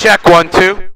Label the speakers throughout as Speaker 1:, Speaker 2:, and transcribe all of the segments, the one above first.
Speaker 1: Check 1, 2.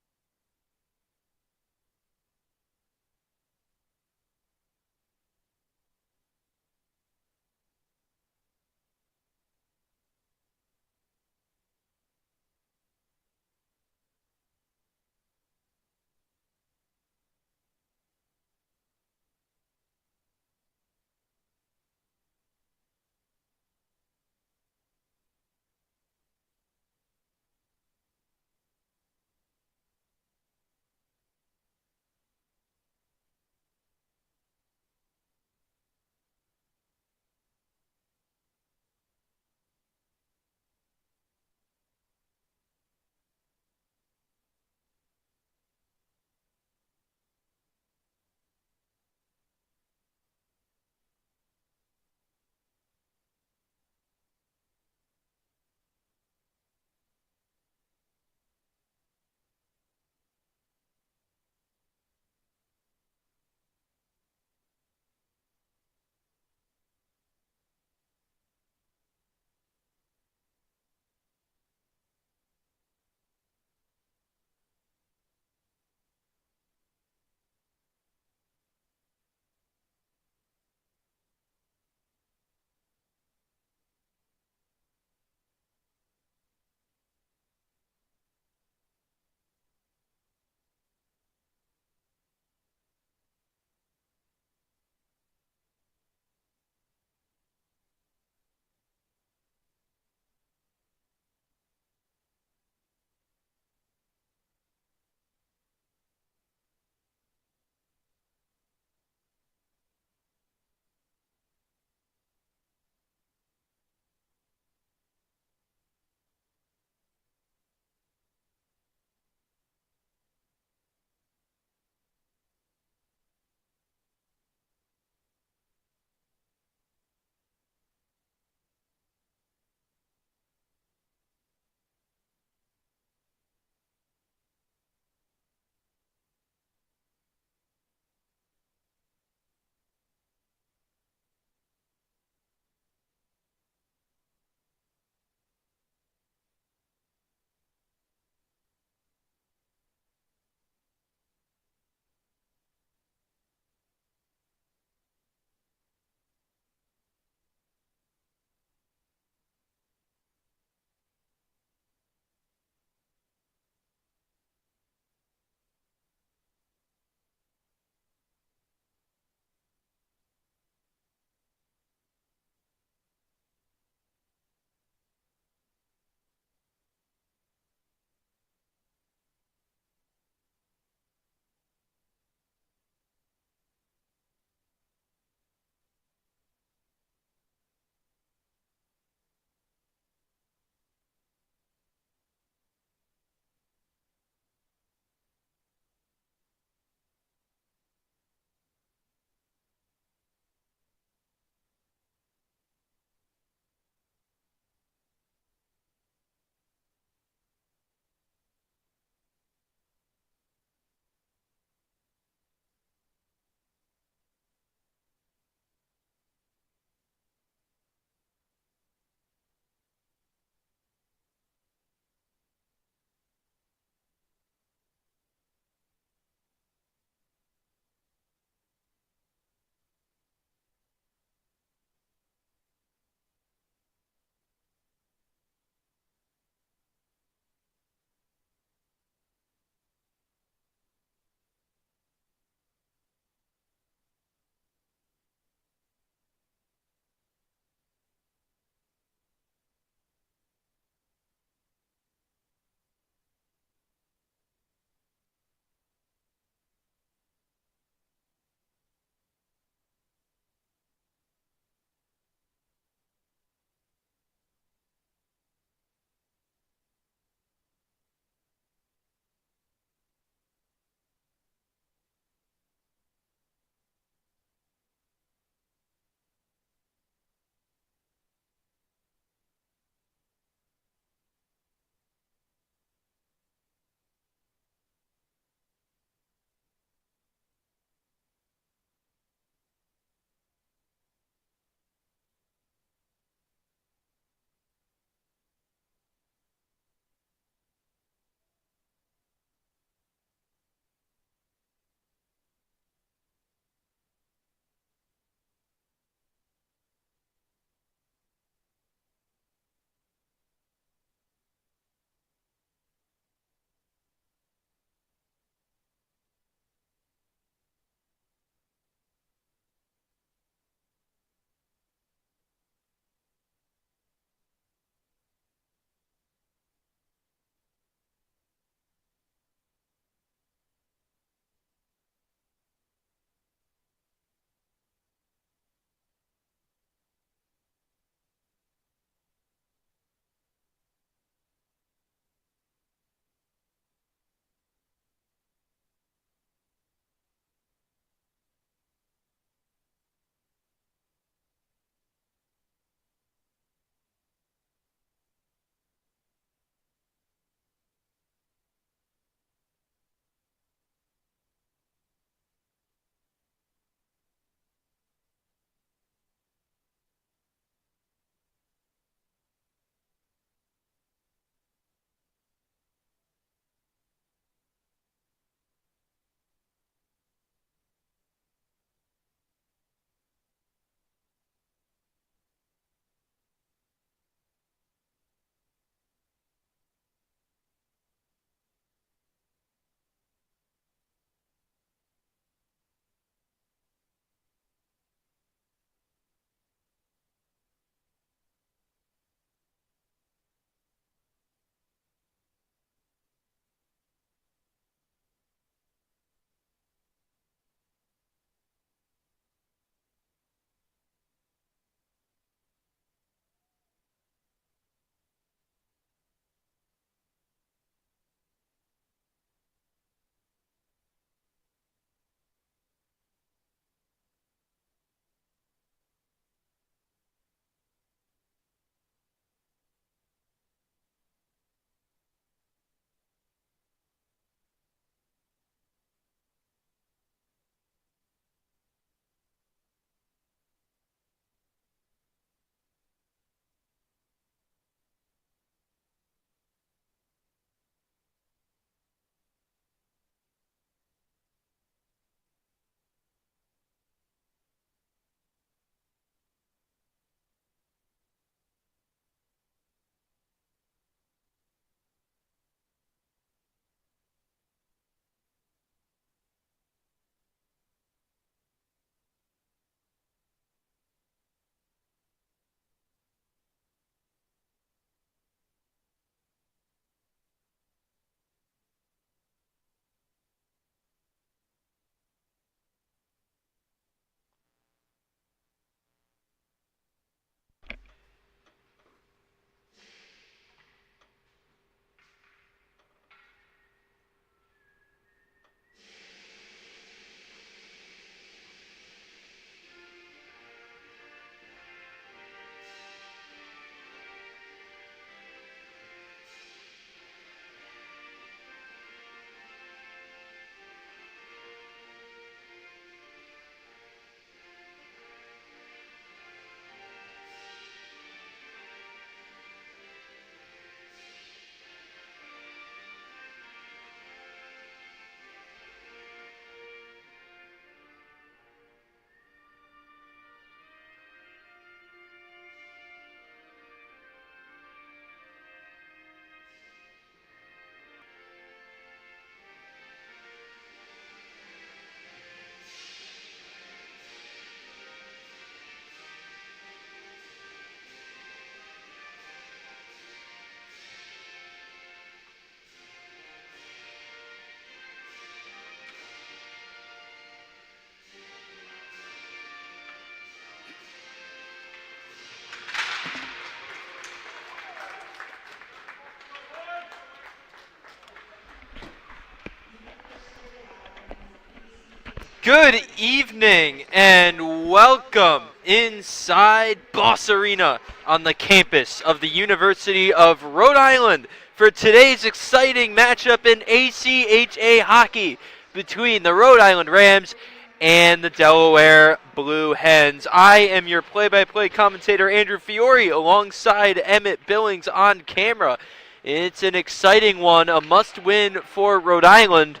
Speaker 1: Good evening and welcome inside Boss Arena on the campus of the University of Rhode Island for today's exciting matchup in ACHA hockey between the Rhode Island Rams and the Delaware Blue Hens. I am your play-by-play commentator, Andrew Fiore, alongside Emmett Billings on camera. It's an exciting one, a must-win for Rhode Island,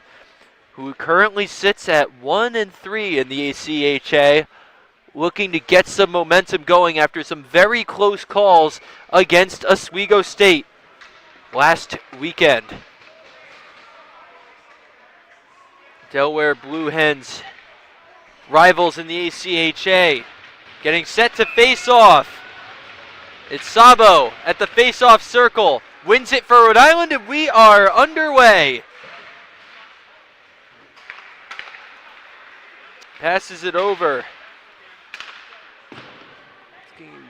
Speaker 1: who currently sits at 1-3 in the ACHA, looking to get some momentum going after some very close calls against Oswego State last weekend. Delaware Blue Hens, rivals in the ACHA, getting set to face off. It's Sabo at the face-off circle, wins it for Rhode Island, and we are underway. Passes it over.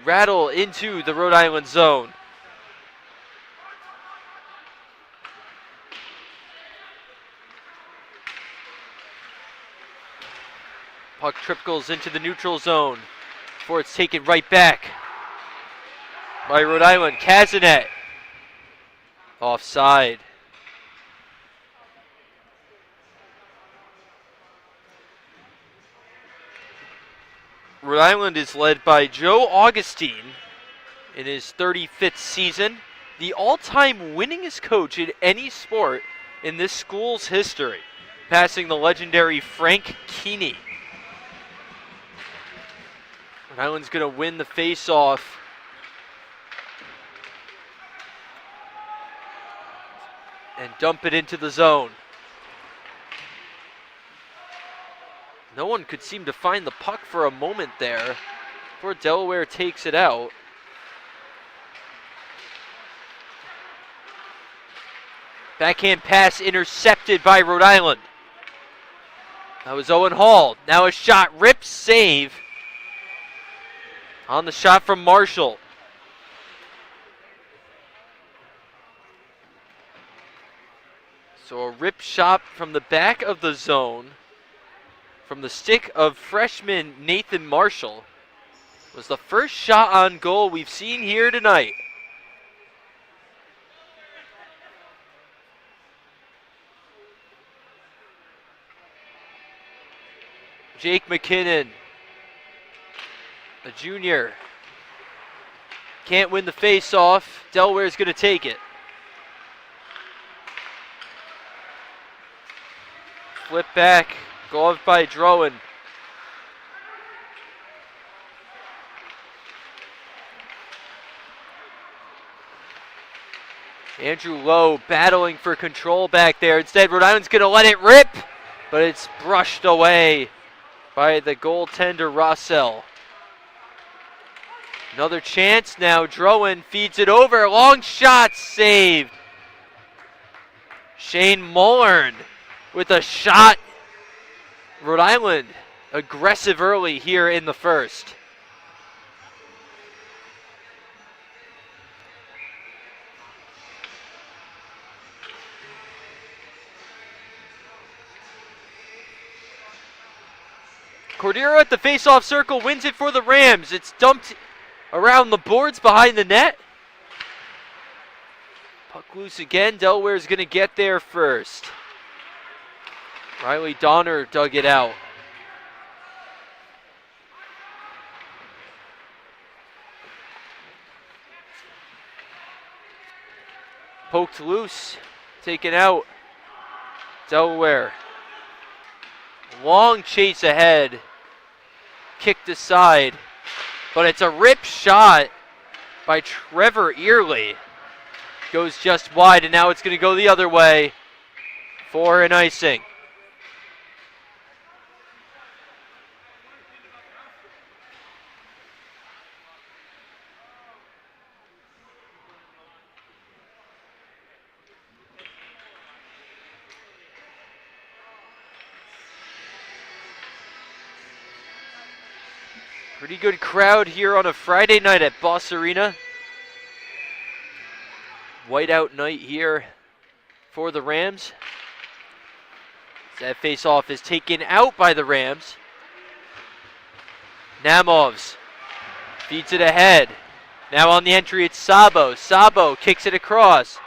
Speaker 1: Rattle into the Rhode Island zone. Puck trickles into the neutral zone before it's taken right back by Rhode Island. Kazanet offside. Rhode Island is led by Joe Augustine in his 35th season, the all-time winningest coach in any sport in this school's history, passing the legendary Frank Keeney. Rhode Island's going to win the face-off. And dump it into the zone. No one could seem to find the puck for a moment there before Delaware takes it out. Backhand pass intercepted by Rhode Island. That was Owen Hall. Now a shot, rip save on the shot from Marshall. So a rip shot from the back of the zone from the stick of freshman Nathan Marshall was the first shot on goal we've seen here tonight. Jake McKinnon, a junior, can't win the face-off. Delaware's going to take it. Flip back. Glove by Drowan. Andrew Lowe battling for control back there. Instead, Rhode Island's going to let it rip, but it's brushed away by the goaltender Rossell. Another chance now. Drowan feeds it over. Long shot saved. Shane Mullern with a shot. Rhode Island aggressive early here in the first. Cordero at the face-off circle wins it for the Rams. It's dumped around the boards behind the net. Puck loose again. Delaware's going to get there first. Riley Donner dug it out. Poked loose, taken out. Delaware. Long chase ahead. Kicked aside. But it's a rip shot by Trevor Early. Goes just wide, and now it's going to go the other way for an icing. Pretty good crowd here on a Friday night at Boss Arena. Whiteout night here for the Rams. That face-off is taken out by the Rams. Namovs feeds it ahead. Now on the entry, it's Sabo. Sabo kicks it across.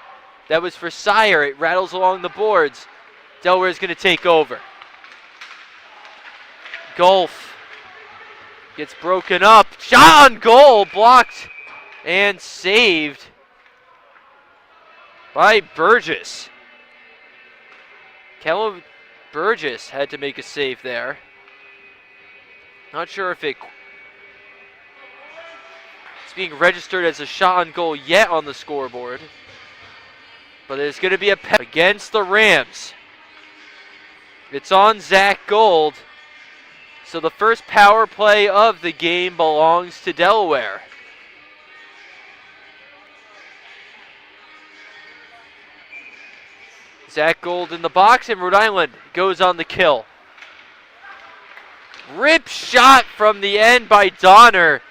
Speaker 1: That was for Sire. It rattles along the boards. Delaware is going to take over. Golf gets broken up. Shot on goal. Blocked and saved by Burgess. Callum Burgess had to make a save there. Not sure if it's being registered as a shot on goal yet on the scoreboard. But there's going to be a penalty against the Rams. It's on Zach Gold. So the first power play of the game belongs to Delaware. Zach Gold in the box, and Rhode Island goes on the kill. Rip shot from the end by Donner.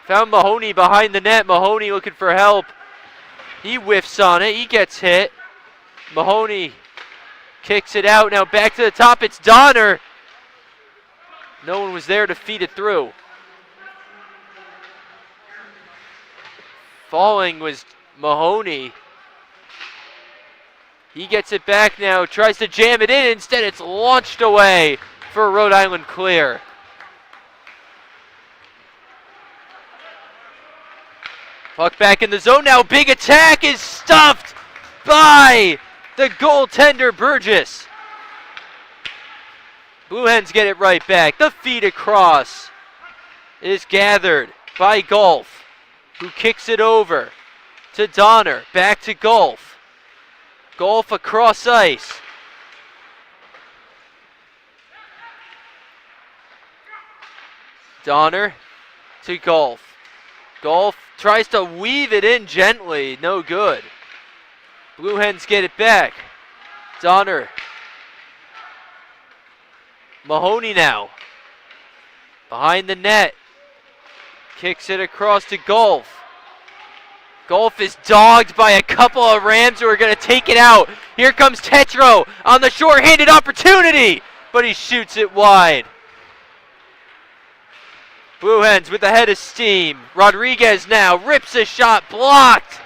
Speaker 1: Found Mahoney behind the net. Mahoney looking for help. He whiffs on it. He gets hit. Mahoney kicks it out. Now back to the top. It's Donner. No one was there to feed it through. Falling was Mahoney. He gets it back now. Tries to jam it in. Instead, it's launched away for a Rhode Island clear. Puck back in the zone now. Big attack is stuffed by the goaltender Burgess. Blue Hens get it right back. The feed across is gathered by Golf, who kicks it over to Donner. Back to Golf. Golf across ice. Donner to Golf. Golf tries to weave it in gently. No good. Blue Hens get it back. Donner. Mahoney now. Behind the net. Kicks it across to Golf. Golf is dogged by a couple of Rams who are going to take it out. Here comes Tetro on the short-handed opportunity, but he shoots it wide. Blue Hens with a head of steam. Rodriguez now rips a shot, blocked.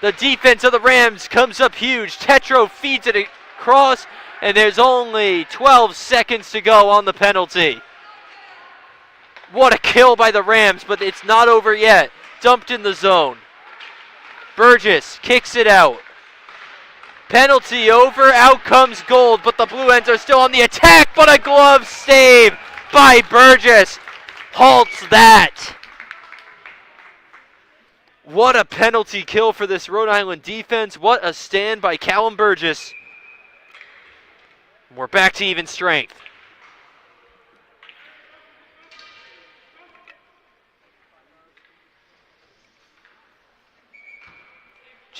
Speaker 1: The defense of the Rams comes up huge. Tetro feeds it across, and there's only 12 seconds to go on the penalty. What a kill by the Rams, but it's not over yet. Dumped in the zone. Burgess kicks it out. Penalty over, out comes Gold, but the Blue Hens are still on the attack, but a glove save by Burgess halts that. What a penalty kill for this Rhode Island defense. What a stand by Callum Burgess. We're back to even strength.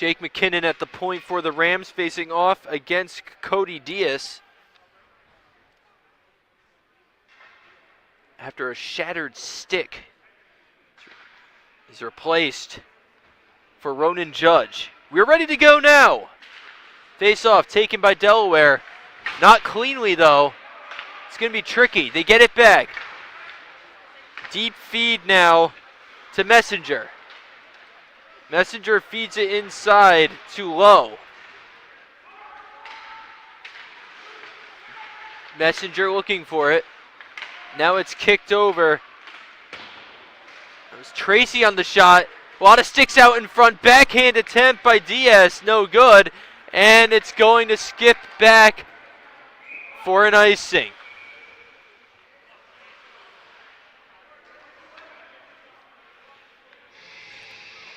Speaker 1: Jake McKinnon at the point for the Rams, facing off against Cody Diaz. After a shattered stick is replaced for Ronan Judge. We're ready to go now. Face-off taken by Delaware. Not cleanly, though. It's going to be tricky. They get it back. Deep feed now to Messenger. Messenger feeds it inside to Lowe. Messenger looking for it. Now it's kicked over. It was Tracy on the shot. A lot of sticks out in front. Backhand attempt by Diaz. No good. And it's going to skip back for an icing.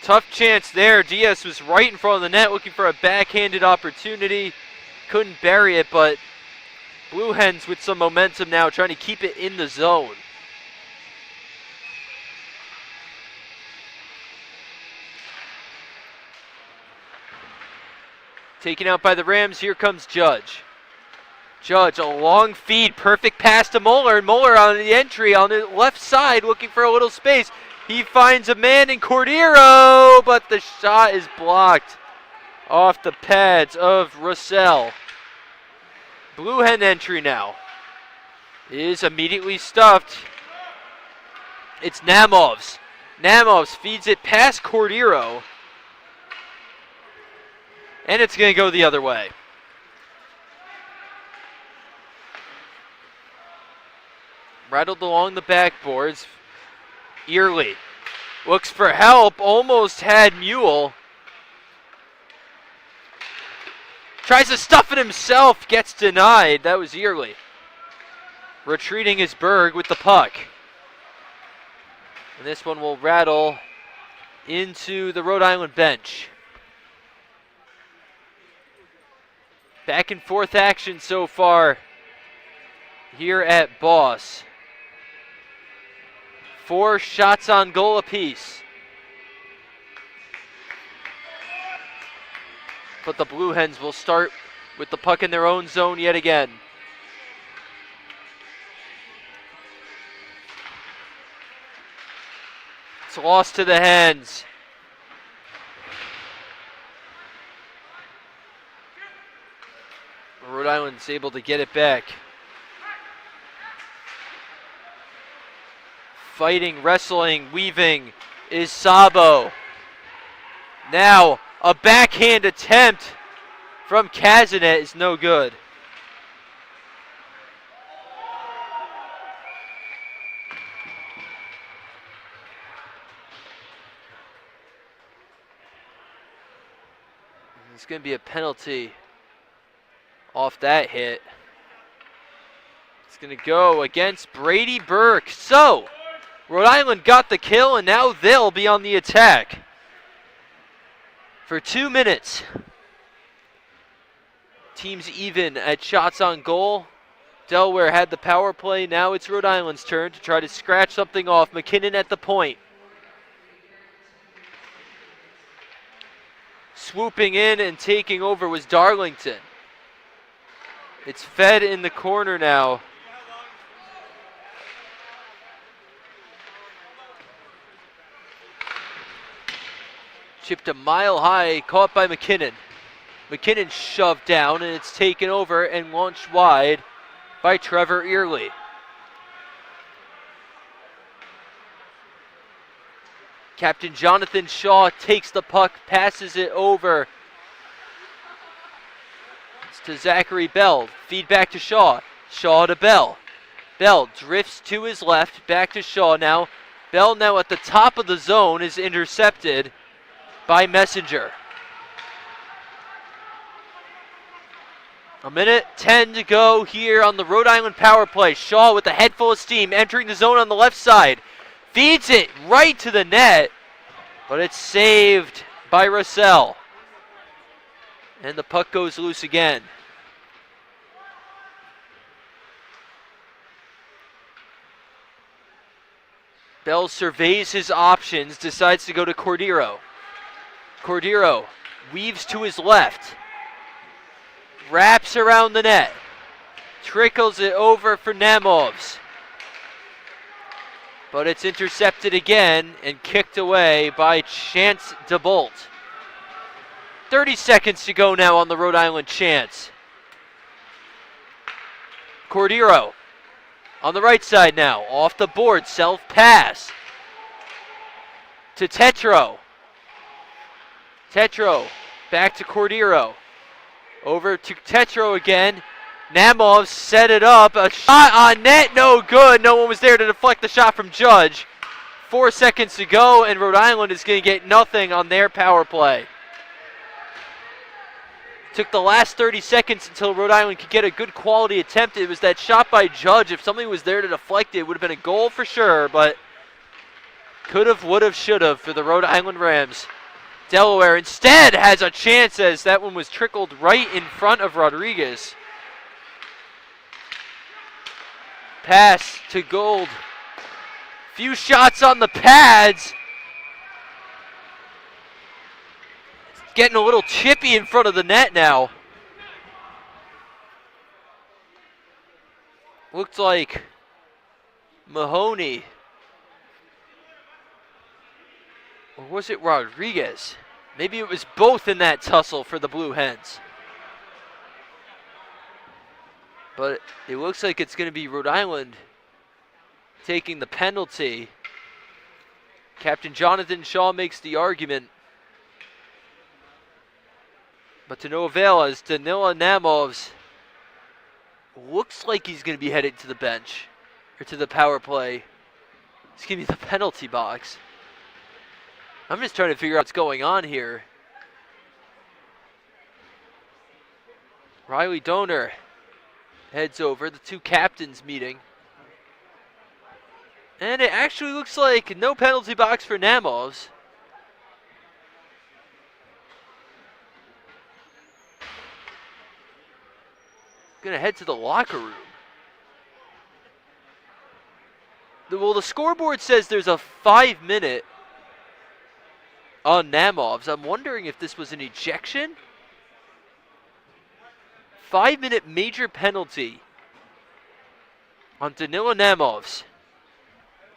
Speaker 1: Tough chance there. Diaz was right in front of the net looking for a backhanded opportunity. Couldn't bury it, but Blue Hens with some momentum now, trying to keep it in the zone. Taken out by the Rams. Here comes Judge. Judge, a long feed. Perfect pass to Moeller. And Moeller on the entry on the left side looking for a little space. He finds a man in Cordero, but the shot is blocked off the pads of Russell. Blue hen entry now is immediately stuffed. It's Namov's. Namov's feeds it past Cordero. And it's going to go the other way. Rattled along the backboards. Early looks for help. Almost had Mule. Tries to stuff it himself. Gets denied. That was Early. Retreating is Berg with the puck. And this one will rattle into the Rhode Island bench. Back and forth action so far here at Boss. 4 shots on goal apiece. But the Blue Hens will start with the puck in their own zone yet again. It's lost to the Hens. Rhode Island's able to get it back. Fighting, wrestling, weaving is Sabo. Now, a backhand attempt from Kazanet is no good. It's going to be a penalty off that hit. It's going to go against Brady Burke. So, Rhode Island got the kill, and now they'll be on the attack for 2 minutes. Teams even at shots on goal. Delaware had the power play. Now it's Rhode Island's turn to try to scratch something off. McKinnon at the point. Swooping in and taking over was Darlington. It's fed in the corner now. Chipped a mile high, caught by McKinnon. McKinnon shoved down, and it's taken over and launched wide by Trevor Early. Captain Jonathan Shaw takes the puck, passes it over. It's to Zachary Bell. Feed back to Shaw. Shaw to Bell. Bell drifts to his left, back to Shaw now. Bell now at the top of the zone is intercepted by Messenger. 1:10 to go here on the Rhode Island power play. Shaw with a head full of steam, entering the zone on the left side. Feeds it right to the net, but it's saved by Russell. And the puck goes loose again. Bell surveys his options, decides to go to Cordero. Cordero weaves to his left. Wraps around the net. Trickles it over for Namovs. But it's intercepted again and kicked away by Chance DeBolt. 30 seconds to go now on the Rhode Island chance. Cordero on the right side now. Off the board, self-pass. To Tetro. Tetro back to Cordero. Over to Tetro again. Namov set it up. A shot on net, no good. No one was there to deflect the shot from Judge. 4 seconds to go, and Rhode Island is going to get nothing on their power play. Took the last 30 seconds until Rhode Island could get a good quality attempt. It was that shot by Judge. If somebody was there to deflect it, it would have been a goal for sure, but could have, would have, should have for the Rhode Island Rams. Delaware instead has a chance as that one was trickled right in front of Rodriguez. Pass to Gold. Few shots on the pads. Getting a little chippy in front of the net now. Looked like Mahoney. Or was it Rodriguez? Maybe it was both in that tussle for the Blue Hens. But it looks like it's going to be Rhode Island taking the penalty. Captain Jonathan Shaw makes the argument. But to no avail, as Danila Namovs looks like he's going to be headed to the bench. Or to the power play. Excuse me, the penalty box. I'm just trying to figure out what's going on here. Riley Donor heads over, the two captains meeting. And it actually looks like no penalty box for Namovs. Gonna head to the locker room. Well, the scoreboard says there's a 5-minute on Namovs. I'm wondering if this was an ejection. 5-minute major penalty on Danila Namovs.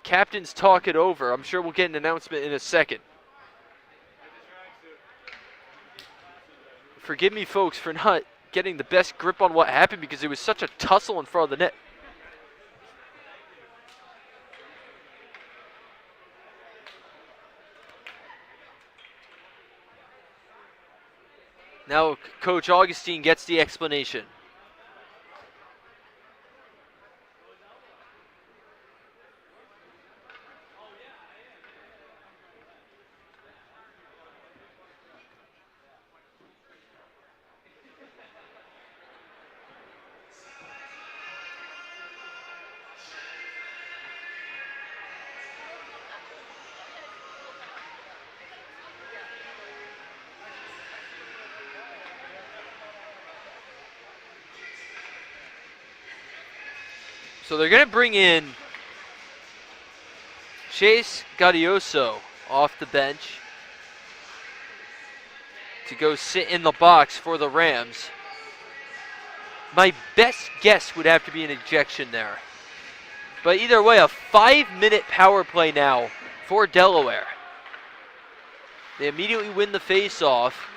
Speaker 1: Captains talk it over. I'm sure we'll get an announcement in a second. Forgive me, folks, for not getting the best grip on what happened because it was such a tussle in front of the net. Now Coach Augustine gets the explanation. So they're going to bring in Chase Gaudioso off the bench to go sit in the box for the Rams. My best guess would have to be an ejection there. But either way, a 5-minute power play now for Delaware. They immediately win the face-off.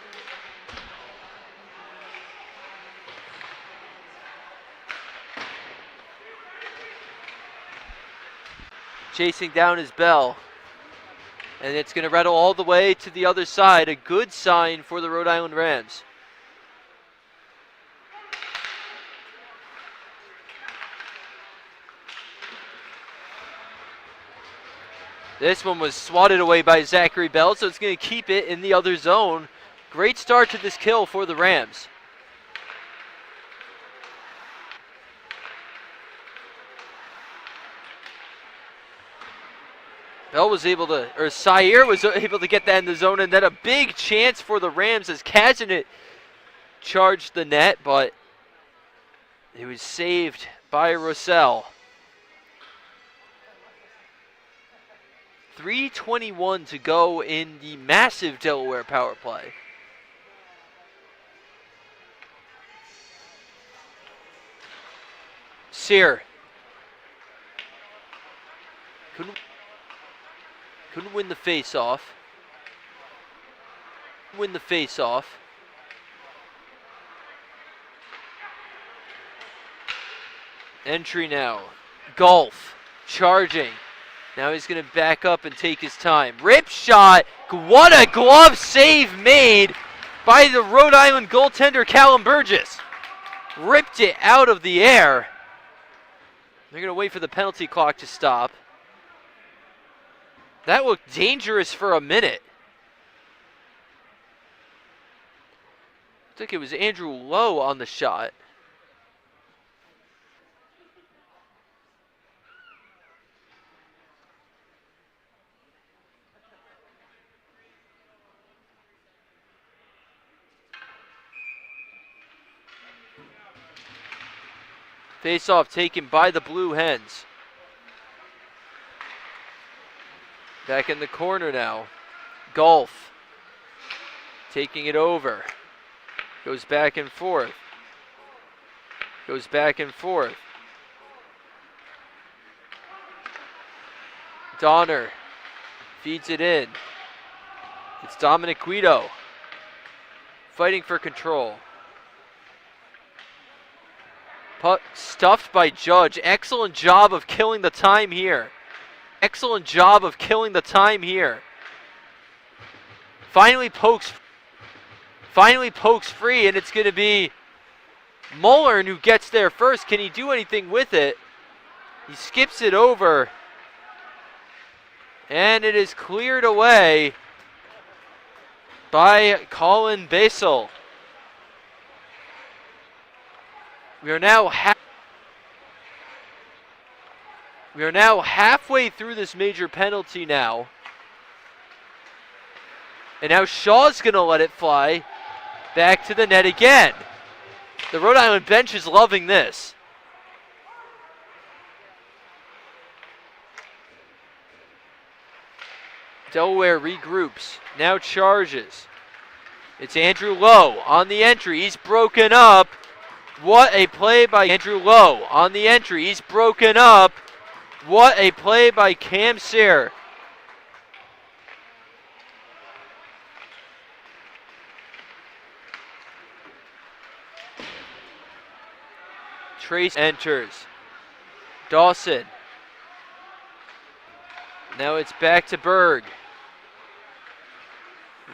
Speaker 1: Chasing down his bell. And it's going to rattle all the way to the other side. A good sign for the Rhode Island Rams. This one was swatted away by Zachary Bell, so it's going to keep it in the other zone. Great start to this kill for the Rams. Bell was able to, or Sire was able to get that in the zone, and then a big chance for the Rams as Kazanet charged the net, but it was saved by Russell. 3:21 to go in the massive Delaware power play. Sear. Couldn't win the face-off. Win the face-off. Entry now. Golf. Charging. Now he's going to back up and take his time. Rip shot. What a glove save made by the Rhode Island goaltender, Callum Burgess. Ripped it out of the air. They're going to wait for the penalty clock to stop. That looked dangerous for a minute. I think it was Andrew Lowe on the shot. Face-off taken by the Blue Hens. Back in the corner now. Golf. Taking it over. Goes back and forth. Goes back and forth. Donner feeds it in. It's Dominic Guido fighting for control. Puck stuffed by Judge. Excellent job of killing the time here. Excellent job of killing the time here. Finally pokes free, and it's going to be Mullern who gets there first. Can he do anything with it? He skips it over. And it is cleared away by Colin Basel. We are now halfway through this major penalty now. And now Shaw's going to let it fly back to the net again. The Rhode Island bench is loving this. Delaware regroups, now charges. It's Andrew Lowe on the entry. He's broken up. What a play by Andrew Lowe on the entry. He's broken up. What a play by Cam Sayre. Trace enters. Dawson. Now it's back to Berg.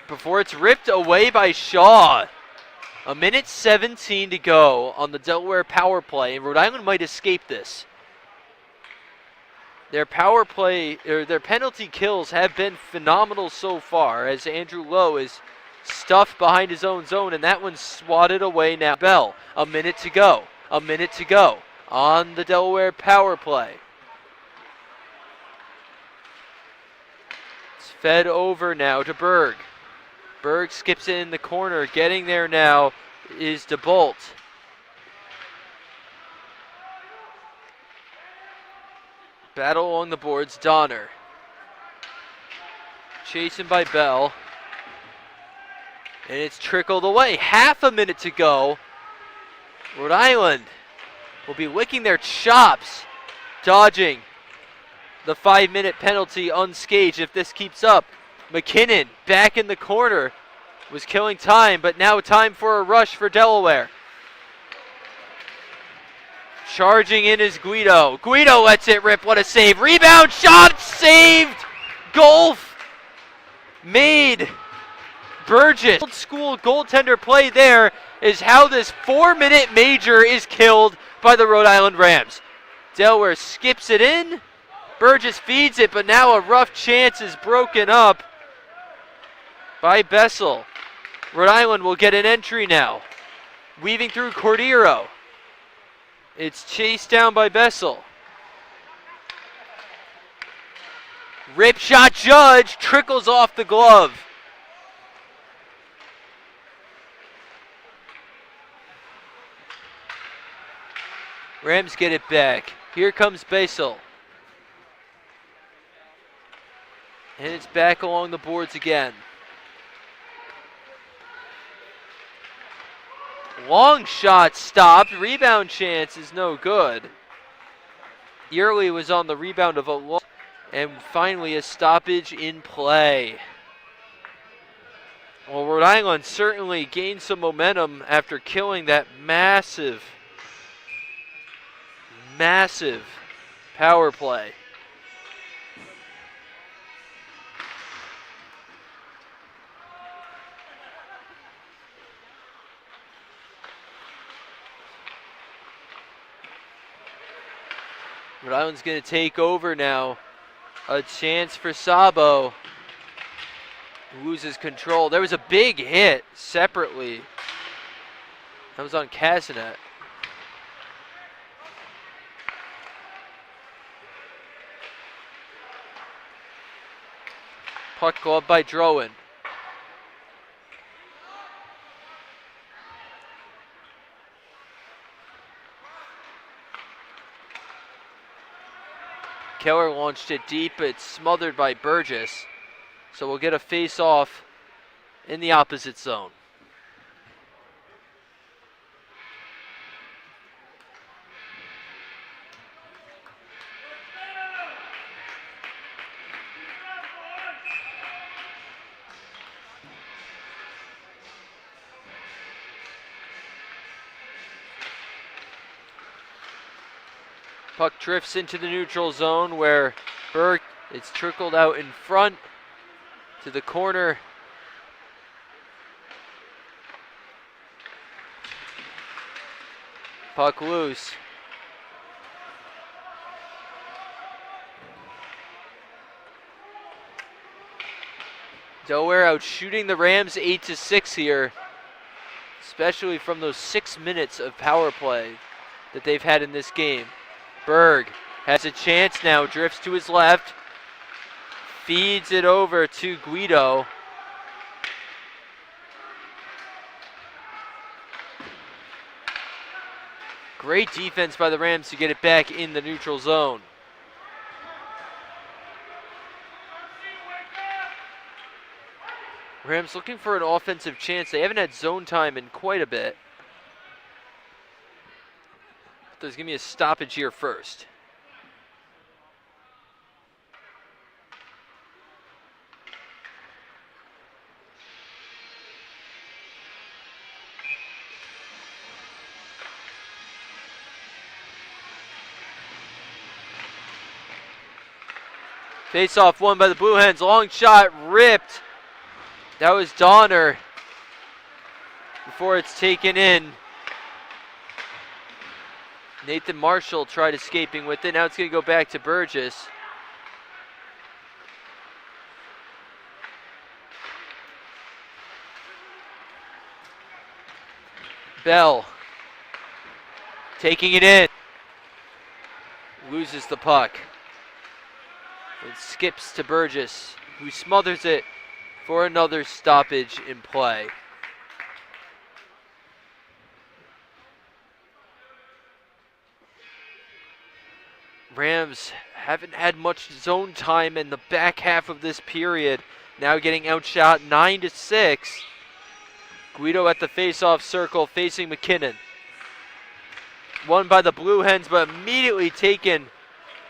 Speaker 1: Before it's ripped away by Shaw. A minute 17 to go on the Delaware power play, and Rhode Island might escape this. Their power play, or their penalty kills have been phenomenal so far, as Andrew Lowe is stuffed behind his own zone, and that one's swatted away now. Bell, a minute to go. A minute to go on the Delaware power play. It's fed over now to Berg. Berg skips it in the corner. Getting there now is DeBolt. Battle along the boards. Donner. Chasing by Bell. And it's trickled away. Half a minute to go. Rhode Island will be licking their chops, dodging the 5-minute penalty unscathed if this keeps up. McKinnon back in the corner was killing time, but now time for a rush for Delaware. Charging in is Guido. Guido lets it rip. What a save. Rebound shot saved. Goal made. Burgess. Old school goaltender play there is how this 4-minute major is killed by the Rhode Island Rams. Delaware skips it in. Burgess feeds it, but now a rough chance is broken up by Bessel. Rhode Island will get an entry now. Weaving through Cordero. It's chased down by Bessel. Rip shot Judge. Trickles off the glove. Rams get it back. Here comes Basel. And it's back along the boards again. Long shot stopped. Rebound chance is no good. Early was on the rebound of a long. And finally a stoppage in play. Well, Rhode Island certainly gained some momentum after killing that massive power play. Rhode Island's going to take over now. A chance for Sabo. Loses control. There was a big hit separately. That was on Casanet. Puck glove by Drowan. Keller launched it deep. It's smothered by Burgess. So we'll get a face-off in the opposite zone. Puck drifts into the neutral zone where Berg is trickled out in front to the corner. Puck loose. Delaware out shooting the Rams 8-6 here, especially from those 6 minutes of power play that they've had in this game. Berg has a chance now, drifts to his left, feeds it over to Guido. Great defense by the Rams to get it back in the neutral zone. Rams looking for an offensive chance. They haven't had zone time in quite a bit. There's going to be a stoppage here first. Face off won by the Blue Hens. Long shot ripped. That was Donner before it's taken in. Nathan Marshall tried escaping with it. Now it's going to go back to Burgess. Bell taking it in. Loses the puck. It skips to Burgess, who smothers it for another stoppage in play. Rams haven't had much zone time in the back half of this period. Now getting outshot 9-6. Guido at the face-off circle facing McKinnon. Won by the Blue Hens, but immediately taken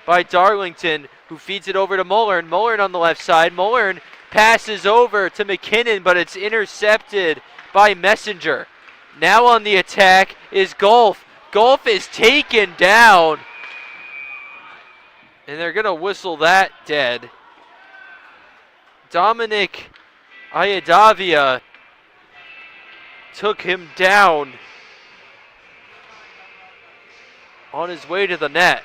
Speaker 1: by Darlington, who feeds it over to Mullern. Mullern on the left side. Mullern passes over to McKinnon, but it's intercepted by Messenger. Now on the attack is Golf. Golf is taken down. And they're going to whistle that dead. Dominic Iadavia took him down on his way to the net.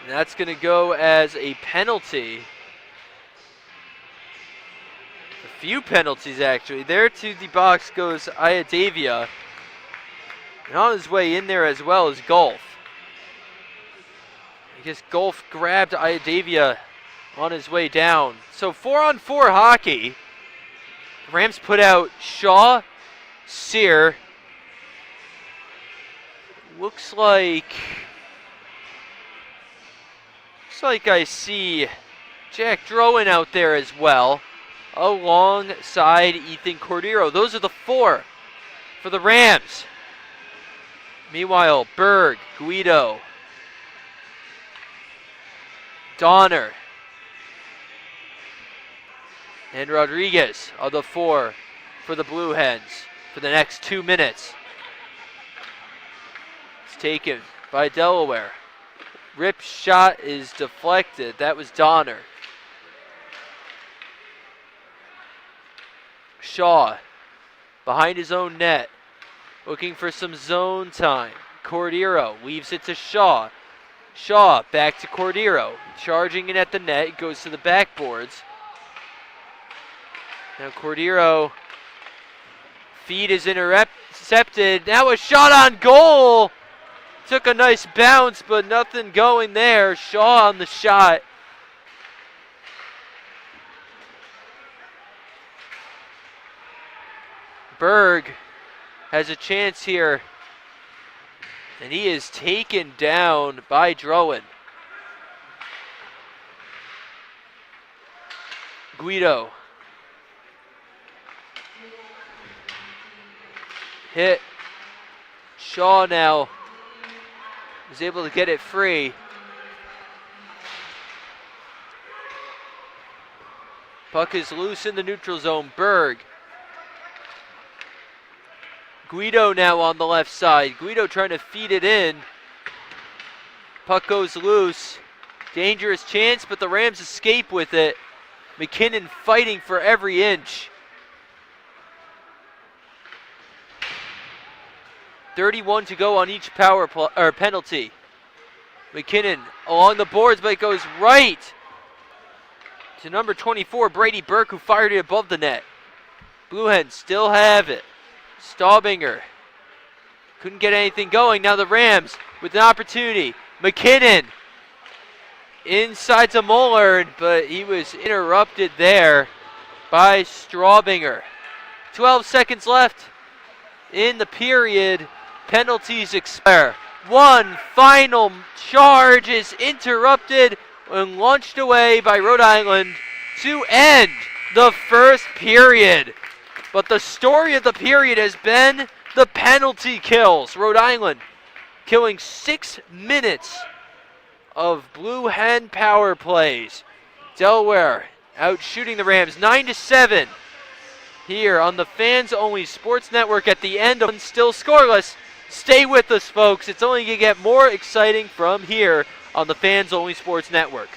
Speaker 1: And that's going to go as a penalty. A few penalties, actually. There to the box goes Iadavia. And on his way in there as well is Golf. I guess Golf grabbed Iadavia on his way down. So 4-on-4 hockey. Rams put out Shaw, Sear. Looks like I see Jack Drowan out there as well, alongside Ethan Cordero. Those are the four for the Rams. Meanwhile, Berg, Guido, Donner, and Rodriguez are the four for the Blue Hens for the next 2 minutes. It's taken by Delaware. Rip shot is deflected. That was Donner. Shaw behind his own net, looking for some zone time. Cordero leaves it to Shaw. Shaw back to Cordero. Charging it at the net. It goes to the backboards. Now Cordero. Feed is intercepted. Now a shot on goal. Took a nice bounce, but nothing going there. Shaw on the shot. Berg has a chance here. And he is taken down by Drowan. Guido. Hit. Shaw now is able to get it free. Puck is loose in the neutral zone. Berg. Guido now on the left side. Guido trying to feed it in. Puck goes loose. Dangerous chance, but the Rams escape with it. McKinnon fighting for every inch. 31 to go on each penalty. McKinnon along the boards, but it goes right to number 24, Brady Burke, who fired it above the net. Blue Hens still have it. Staubinger couldn't get anything going. Now the Rams with an opportunity. McKinnon inside to Muller, but he was interrupted there by Staubinger. 12 seconds left in the period. Penalties expire. One final charge is interrupted and launched away by Rhode Island to end the first period. But the story of the period has been the penalty kills. Rhode Island killing 6 minutes of Blue Hen power plays. Delaware out shooting the Rams 9-7 here on the Fans Only Sports Network at the end of still scoreless. Stay with us, folks. It's only going to get more exciting from here on the Fans Only Sports Network.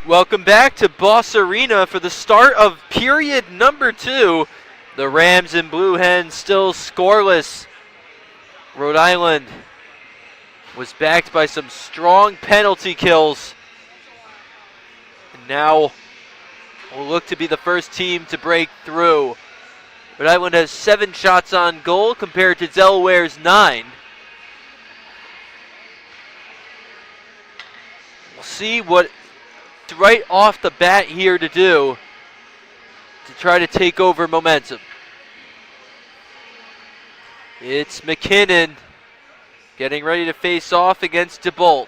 Speaker 1: Welcome back to Boss Arena for the start of period number 2. The Rams and Blue Hens still scoreless. Rhode Island was backed by some strong penalty kills. And now will look to be the first team to break through. Rhode Island has 7 shots on goal compared to Delaware's 9. We'll see what right off the bat here to do to try to take over momentum. It's McKinnon getting ready to face off against DeBolt.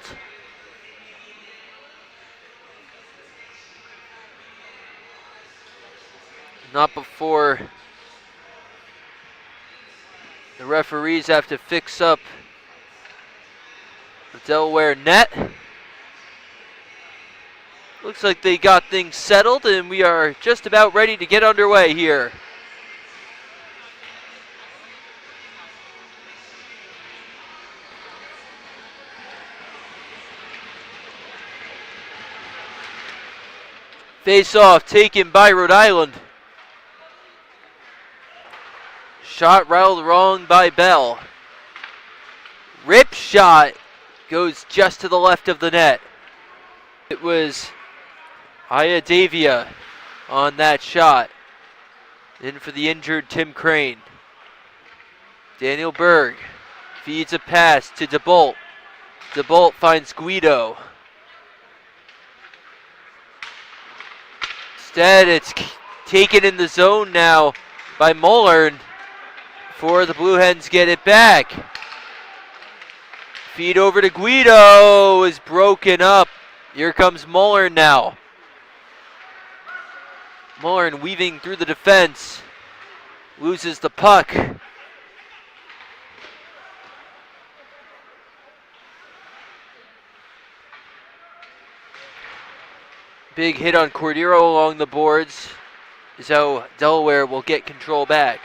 Speaker 1: Not before the referees have to fix up the Delaware net. Looks like they got things settled, and we are just about ready to get underway here. Face-off taken by Rhode Island. Shot rattled wrong by Bell. Rip shot goes just to the left of the net. It was Iadavia on that shot. In for the injured Tim Crane. Daniel Berg feeds a pass to DeBolt. DeBolt finds Guido. Instead, it's taken in the zone now by Mullern before the Blue Hens get it back. Feed over to Guido is broken up. Here comes Mullern now. Mullern weaving through the defense. Loses the puck. Big hit on Cordero along the boards is how Delaware will get control back.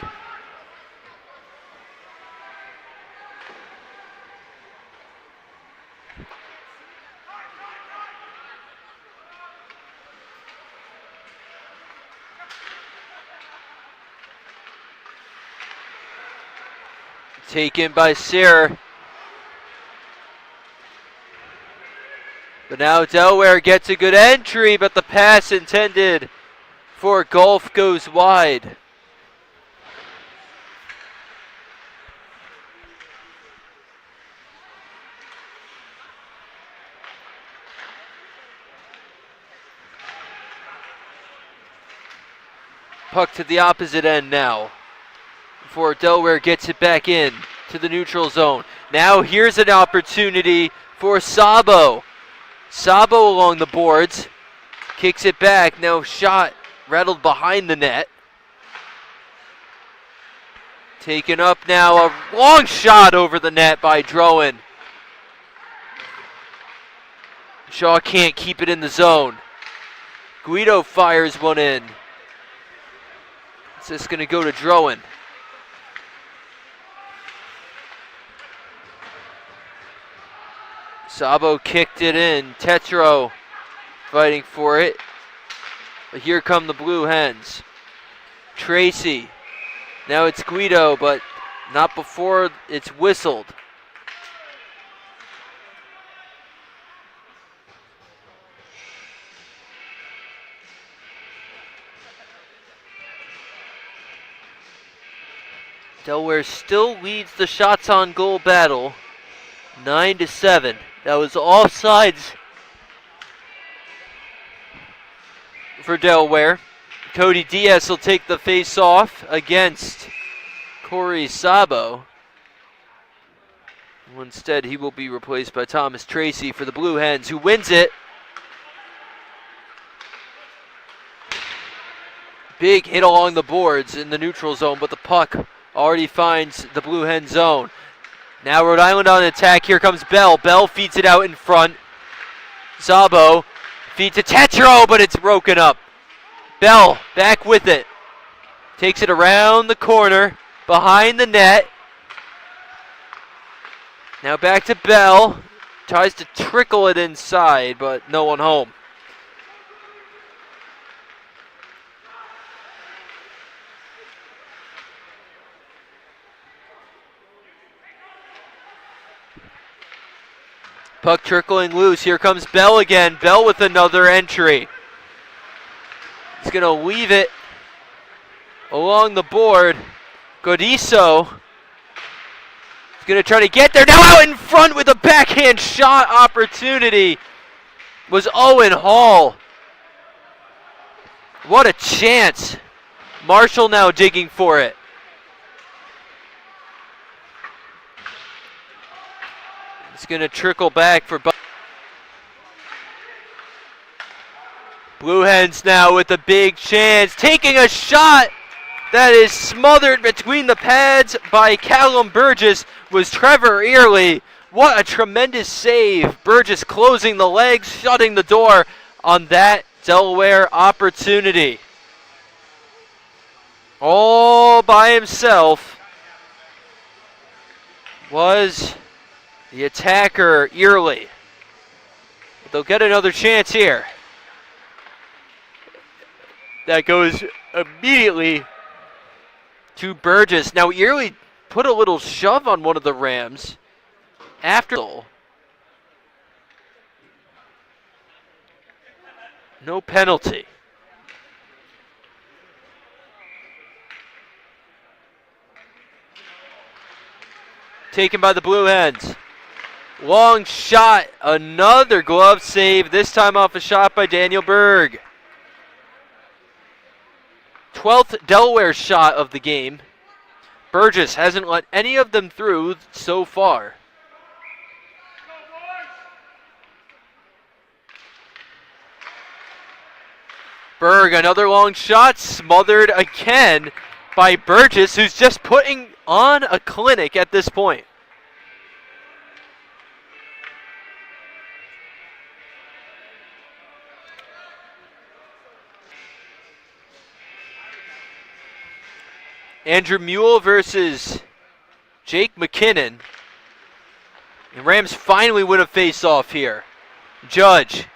Speaker 1: Taken by Sear. But now Delaware gets a good entry, but the pass intended for Gulf goes wide. Puck to the opposite end now before Delaware gets it back in to the neutral zone. Now here's an opportunity for Sabo. Sabo along the boards, kicks it back, now shot rattled behind the net. Taken up now, a long shot over the net by Drowan. Shaw can't keep it in the zone. Guido fires one in. It's just going to go to Drowan. Sabo kicked it in. Tetro fighting for it. But here come the Blue Hens. Tracy. Now it's Guido, but not before it's whistled. Delaware still leads the shots on goal battle, 9-7. That was offsides for Delaware. Cody Diaz will take the face-off against Corey Sabo. Instead, he will be replaced by Thomas Tracy for the Blue Hens, who wins it. Big hit along the boards in the neutral zone, but the puck already finds the Blue Hen zone. Now Rhode Island on attack. Here comes Bell. Bell feeds it out in front. Sabo feeds to Tetro, but it's broken up. Bell back with it. Takes it around the corner, behind the net. Now back to Bell. Tries to trickle it inside, but no one home. Puck trickling loose. Here comes Bell again. Bell with another entry. He's going to leave it along the board. Godiso is going to try to get there. Now out in front with a backhand shot opportunity was Owen Hall. What a chance. Marshall now digging for it. It's going to trickle back for Blue Hens now with a big chance. Taking a shot that is smothered between the pads by Callum Burgess was Trevor Early. What a tremendous save. Burgess closing the legs, shutting the door on that Delaware opportunity. All by himself was the attacker, Early. But they'll get another chance here. That goes immediately to Burgess. Now Early put a little shove on one of the Rams after. No penalty. Taken by the Blue Hens. Long shot, another glove save, this time off a shot by Daniel Berg. 12th Delaware shot of the game. Burgess hasn't let any of them through so far. Berg, another long shot, smothered again by Burgess, who's just putting on a clinic at this point. Andrew Mule versus Jake McKinnon. The Rams finally win a face-off here. Judge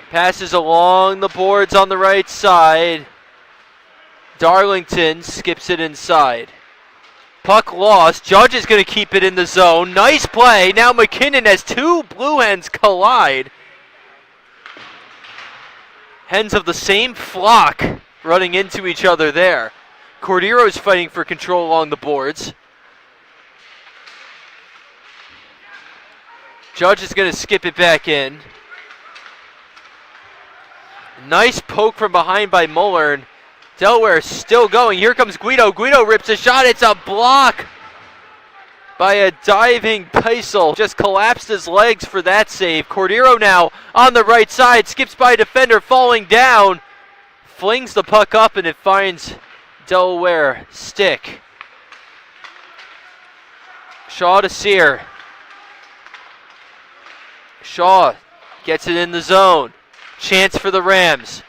Speaker 1: passes along the boards on the right side. Darlington skips it inside. Puck lost. Judge is going to keep it in the zone. Nice play. Now McKinnon has two Blue Hens collide. Hens of the same flock running into each other there. Cordero is fighting for control along the boards. Judge is going to skip it back in. Nice poke from behind by Mullern. Delaware still going. Here comes Guido. Guido rips a shot. It's a block by a diving Peisel. Just collapsed his legs for that save. Cordero now on the right side. Skips by a defender falling down. Flings the puck up and it finds Delaware stick. Shaw to Sear. Shaw gets it in the zone. Chance for the Rams.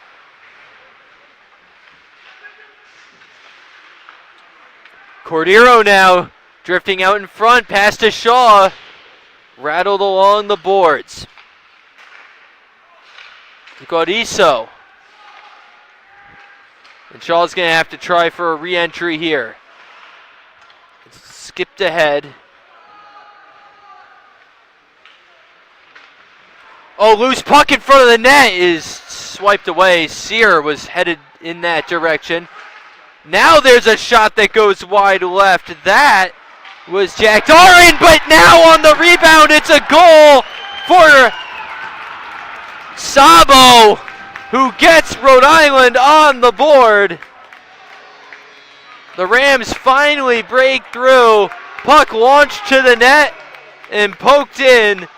Speaker 1: Cordero now drifting out in front. Pass to Shaw. Rattled along the boards. Godiso. And Shaw's going to have to try for a re-entry here. It's skipped ahead. Oh, loose puck in front of the net is swiped away. Sear was headed in that direction. Now there's a shot that goes wide left. That was jacked in, but now on the rebound, it's a goal for Sabo, who gets Rhode Island on the board. The Rams finally break through. Puck launched to the net and poked in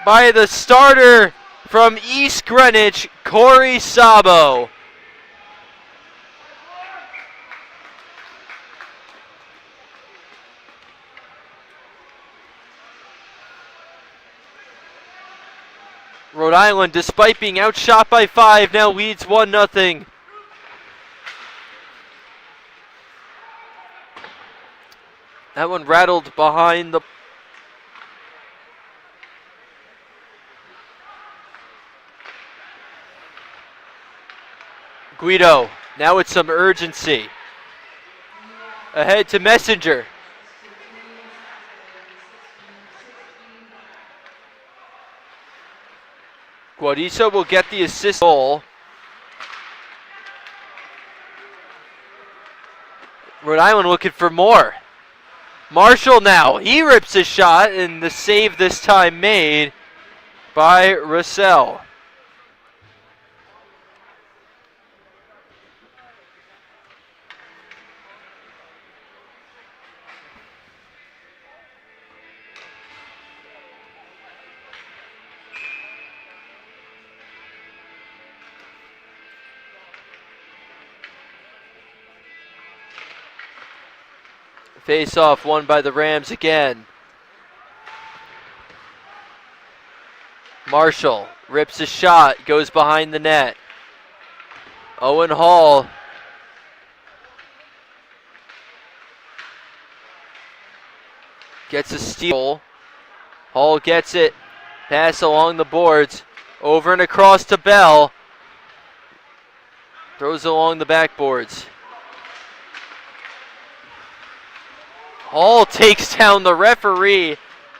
Speaker 1: by the starter from East Greenwich, Corey Sabo. Rhode Island, despite being outshot by 5, now leads 1-0. That one rattled behind the... Guido, now with some urgency. Ahead to Messenger. Guadiso will get the assist goal. Rhode Island looking for more. Marshall now, he rips a shot, and the save this time made by Russell. Face-off won by the Rams again. Marshall rips a shot, goes behind the net. Owen Hall gets a steal. Hall gets it. Pass along the boards. Over and across to Bell. Throws along the backboards. Hall takes down the referee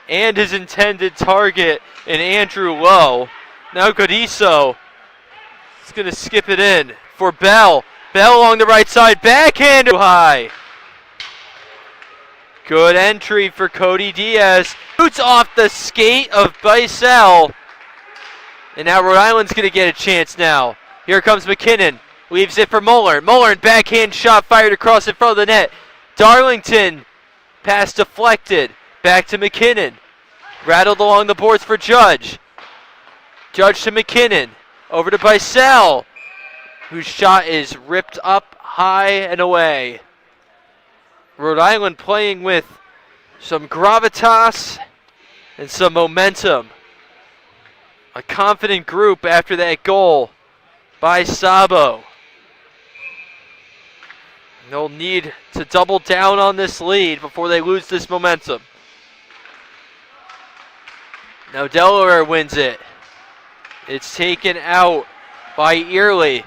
Speaker 1: and his intended target in Andrew Lowe. Now Godiso is going to skip it in for Bell. Bell along the right side, backhand too high. Good entry for Cody Diaz. Shoots off the skate of Bicel. And now Rhode Island's going to get a chance now. Here comes McKinnon. Leaves it for Muller. Muller, backhand shot fired across in front of the net. Darlington. Pass deflected. Back to McKinnon. Rattled along the boards for Judge. Judge to McKinnon. Over to Bicel, whose shot is ripped up high and away. Rhode Island playing with some gravitas and some momentum. A confident group after that goal by Sabo. They'll need to double down on this lead before they lose this momentum. Now Delaware wins it. It's taken out by Early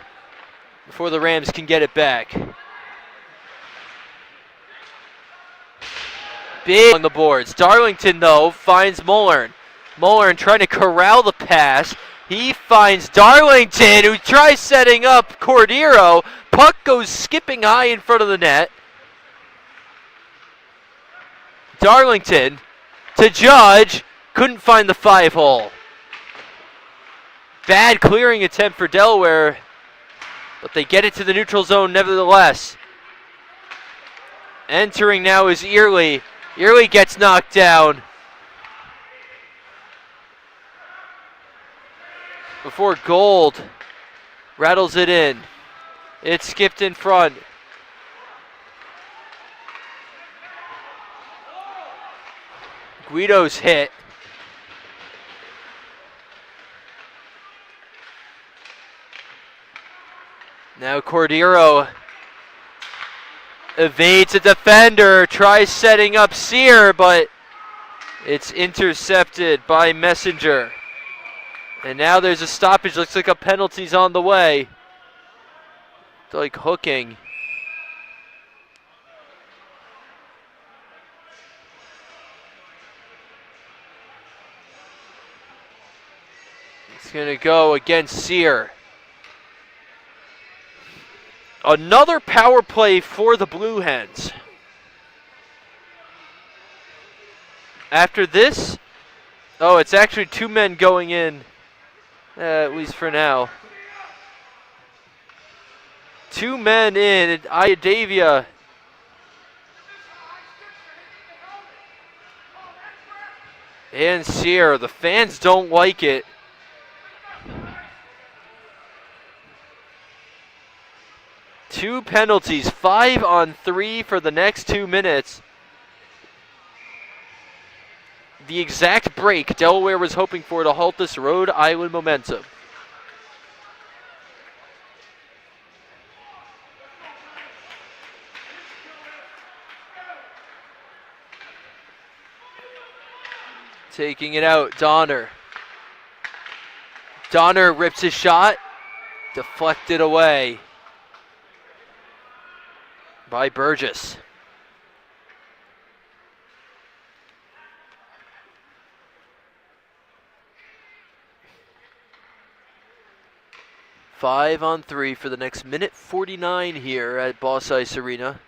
Speaker 1: before the Rams can get it back. Big on the boards. Darlington, though, finds Mullern. Mullern trying to corral the pass. He finds Darlington, who tries setting up Cordero. Puck goes skipping high in front of the net. Darlington to Judge. Couldn't find the 5-hole. Bad clearing attempt for Delaware, but they get it to the neutral zone nevertheless. Entering now is Early. Early gets knocked down before Gold rattles it in. It's skipped in front. Guido's hit. Now Cordero evades a defender, tries setting up Sear, but it's intercepted by Messenger. And now there's a stoppage. Looks like a penalty's on the way. It's like hooking. It's going to go against Sear. Another power play for the Blue Hens. After this, oh, it's actually 2 men going in, at least for now. 2 men in, Iadavia. And Sierra, the fans don't like it. Two penalties, 5 on 3 for the next 2 minutes. The exact break Delaware was hoping for to halt this Rhode Island momentum. Taking it out, Donner. Donner rips his shot, deflected away by Burgess. 5-on-3 for the next minute 49 here at Boss Ice Arena.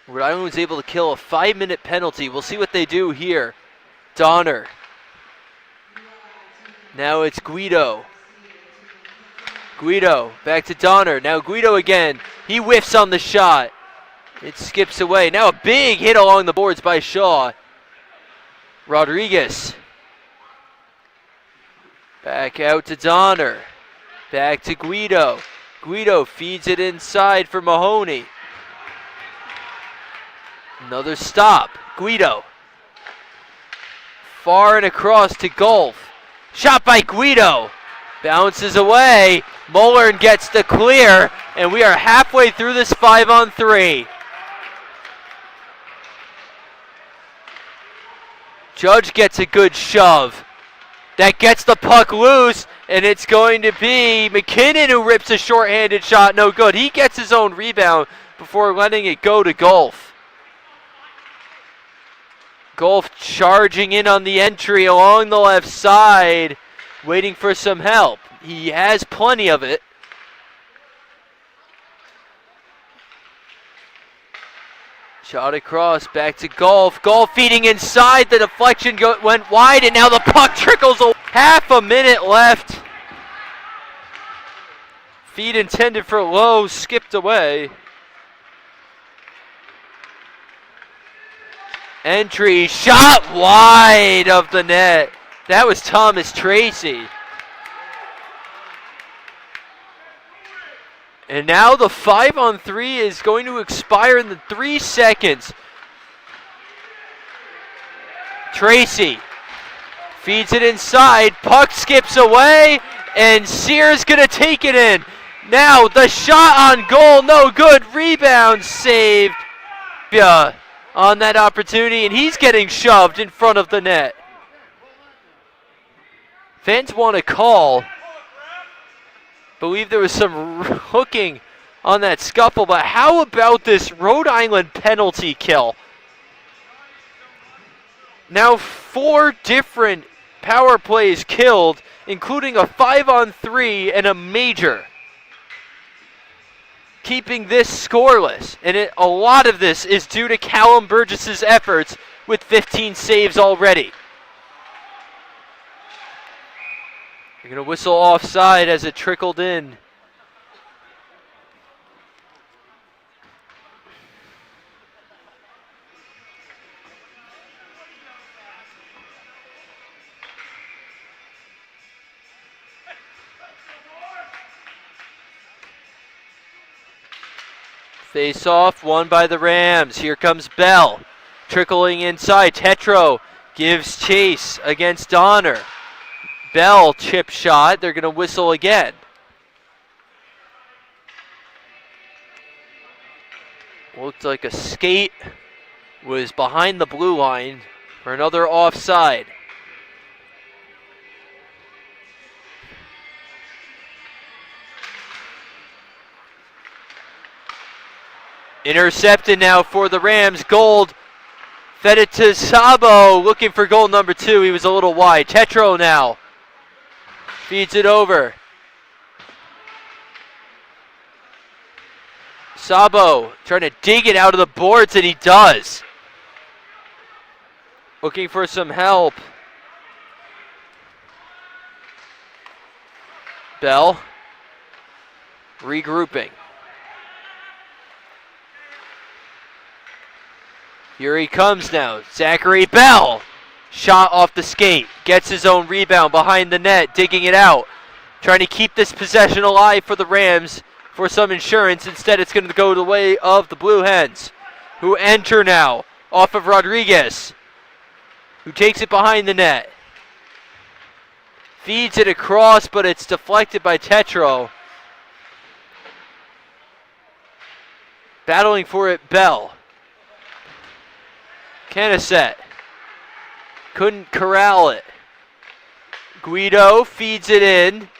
Speaker 1: Rhode Island was able to kill a 5-minute penalty. We'll see what they do here. Donner. Now it's Guido. Guido back to Donner. Now Guido again. He whiffs on the shot. It skips away. Now a big hit along the boards by Shaw. Rodriguez. Back out to Donner. Back to Guido. Guido feeds it inside for Mahoney. Another stop. Guido. Far and across to Golf. Shot by Guido. Bounces away. Mullern gets the clear. And we are halfway through this 5-on-3. Judge gets a good shove. That gets the puck loose. And it's going to be McKinnon who rips a shorthanded shot. No good. He gets his own rebound before letting it go to Golf. Golf charging in on the entry along the left side, waiting for some help. He has plenty of it. Shot across, back to Golf. Golf feeding inside, the deflection went wide, and now the puck trickles away. Half a minute left. Feed intended for Lowe, skipped away. Entry, shot wide of the net. That was Thomas Tracy. And now the 5-on-3 is going to expire in the 3 seconds. Tracy feeds it inside. Puck skips away, and Sears going to take it in. Now the shot on goal, no good. Rebound saved. Yeah. On that opportunity, and he's getting shoved in front of the net. Fans want to call. Believe there was some hooking on that scuffle, but how about this Rhode Island penalty kill? Now 4 different power plays killed, including a 5-on-3 and a major, keeping this scoreless. And a lot of this is due to Callum Burgess's efforts with 15 saves already. They're going to whistle offside as it trickled in. Face off, won by the Rams. Here comes Bell. Trickling inside. Tetro gives chase against Donner. Bell chip shot. They're going to whistle again. Looked like a skate was behind the blue line for another offside. Intercepted now for the Rams. Gold fed it to Sabo, looking for goal number 2. He was a little wide. Tetro now feeds it over. Sabo trying to dig it out of the boards, and he does. Looking for some help. Bell regrouping. Here he comes now. Zachary Bell. Shot off the skate. Gets his own rebound behind the net. Digging it out. Trying to keep this possession alive for the Rams for some insurance. Instead, it's going to go the way of the Blue Hens, who enter now off of Rodriguez, who takes it behind the net. Feeds it across, but it's deflected by Tetro. Battling for it, Bell. Kenneset couldn't corral it. Guido feeds it in.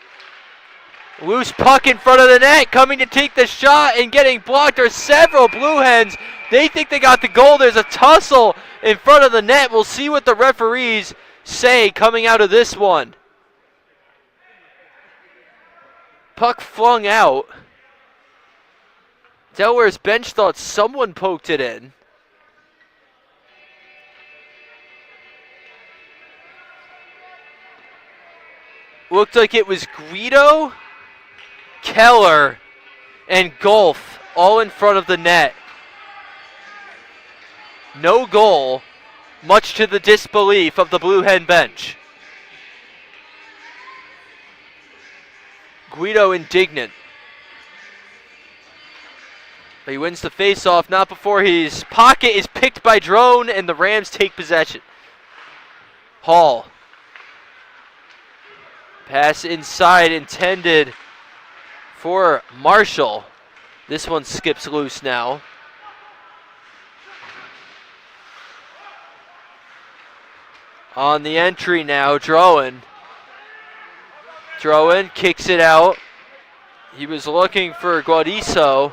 Speaker 1: Loose puck in front of the net, coming to take the shot and getting blocked. There's several Blue Hens. They think they got the goal. There's a tussle in front of the net. We'll see what the referees say coming out of this one. Puck flung out. Delaware's bench thought someone poked it in. Looked like it was Guido, Keller, and Golf all in front of the net. No goal, much to the disbelief of the Blue Hen bench. Guido indignant. But he wins the faceoff, not before his pocket is picked by Drone, and the Rams take possession. Hall. Pass inside intended for Marshall. This one skips loose now. On the entry now, Drowan. Drowan kicks it out. He was looking for Guadiso.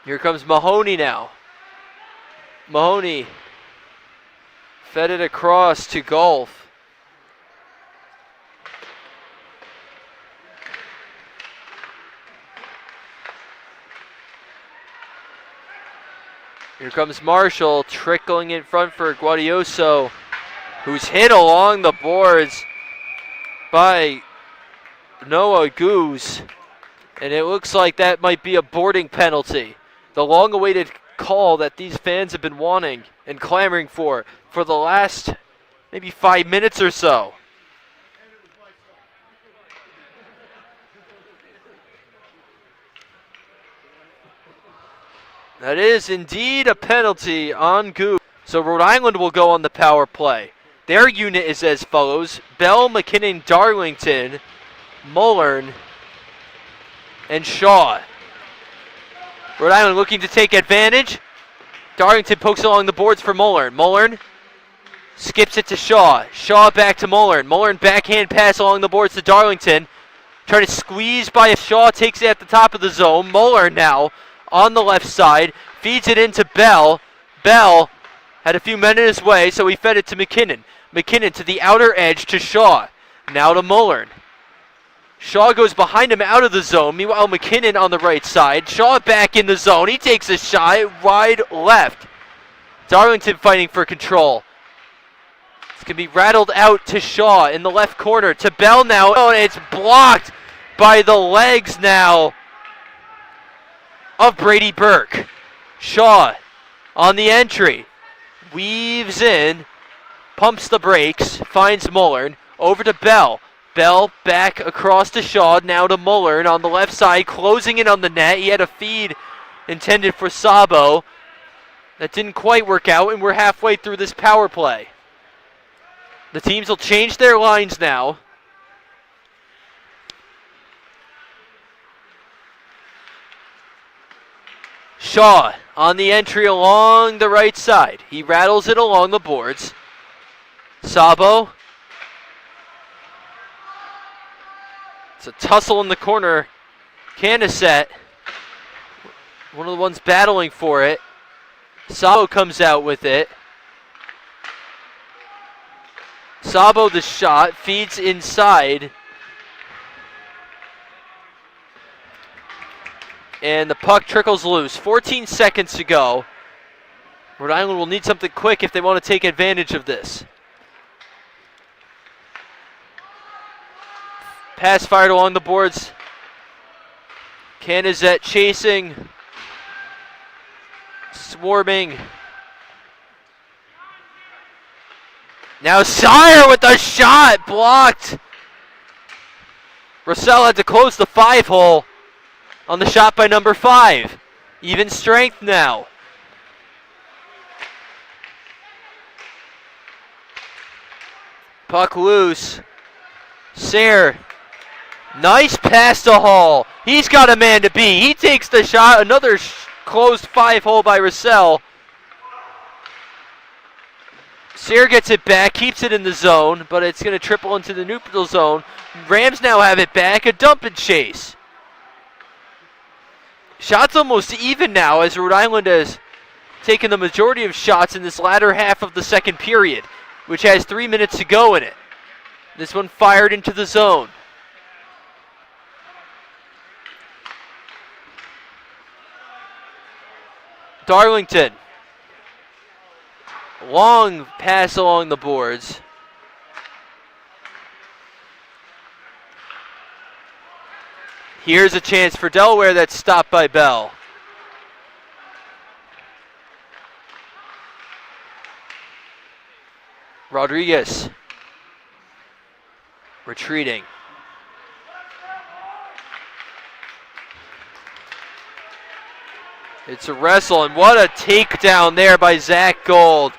Speaker 1: Here comes Mahoney now. Mahoney fed it across to Golf. Here comes Marshall, trickling in front for Guadioso, who's hit along the boards by Noah Goose. And it looks like that might be a boarding penalty. The long-awaited call that these fans have been wanting and clamoring for the last maybe 5 minutes or so. That is indeed a penalty on Goose. So Rhode Island will go on the power play. Their unit is as follows: Bell, McKinnon, Darlington, Mullern, and Shaw. Rhode Island looking to take advantage. Darlington pokes along the boards for Mullern. Mullern skips it to Shaw. Shaw back to Mullern. Mullern backhand pass along the boards to Darlington. Trying to squeeze by if Shaw takes it at the top of the zone. Mullern now on the left side. Feeds it into Bell. Bell had a few men in his way, so he fed it to McKinnon. McKinnon to the outer edge to Shaw. Now to Mullern. Shaw goes behind him out of the zone. Meanwhile, McKinnon on the right side. Shaw back in the zone. He takes a shot wide left. Darlington fighting for control. It's going to be rattled out to Shaw in the left corner. To Bell now. Oh, and it's blocked by the legs now of Brady Burke. Shaw on the entry. Weaves in. Pumps the brakes. Finds Mullern. Over to Bell. Bell back across to Shaw, now to Mullern on the left side, closing in on the net. He had a feed intended for Sabo. That didn't quite work out, and we're halfway through this power play. The teams will change their lines now. Shaw on the entry along the right side. He rattles it along the boards. Sabo. It's a tussle in the corner. Canisette, one of the ones battling for it. Sabo comes out with it. Sabo the shot, feeds inside. And the puck trickles loose. 14 seconds to go. Rhode Island will need something quick if they want to take advantage of this. Pass fired along the boards. Canizette chasing. Swarming. Now Sire with a shot. Blocked. Russell had to close the 5-hole on the shot by number 5. Even strength now. Puck loose. Sayre. Nice pass to Hall. He's got a man to beat. He takes the shot. Another closed 5-hole by Russell. Sayre gets it back, keeps it in the zone, but it's going to triple into the neutral zone. Rams now have it back, a dump and chase. Shots almost even now as Rhode Island has taken the majority of shots in this latter half of the second period, which has 3 minutes to go in it. This one fired into the zone. Darlington. Long pass along the boards. Here's a chance for Delaware that's stopped by Bell. Rodriguez. Retreating. It's a wrestle, and what a takedown there by Zach Gold.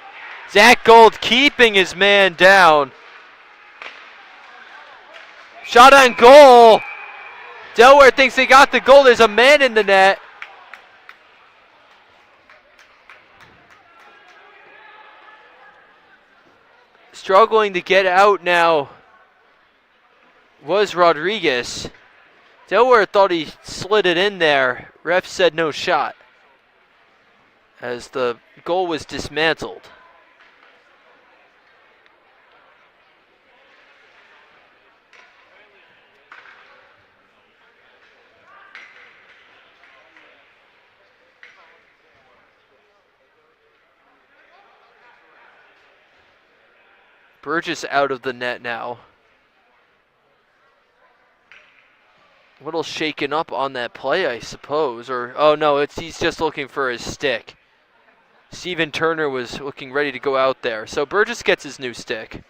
Speaker 1: Zach Gold keeping his man down. Shot on goal. Delaware thinks they got the goal. There's a man in the net. Struggling to get out now was Rodriguez. Delaware thought he slid it in there. Ref said no shot as the goal was dismantled. Burgess out of the net now. A little shaken up on that play, I suppose. Or, oh no, he's just looking for his stick. Steven Turner was looking ready to go out there. So Burgess gets his new stick.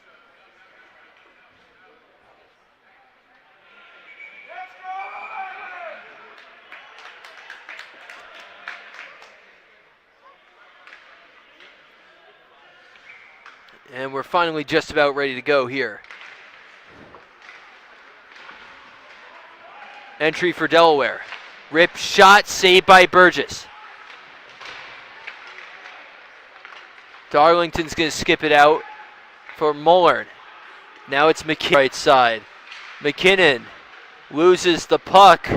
Speaker 1: And we're finally just about ready to go here. Entry for Delaware. Rip shot, saved by Burgess. Darlington's going to skip it out for Mullern. Now it's McKinnon right side. McKinnon loses the puck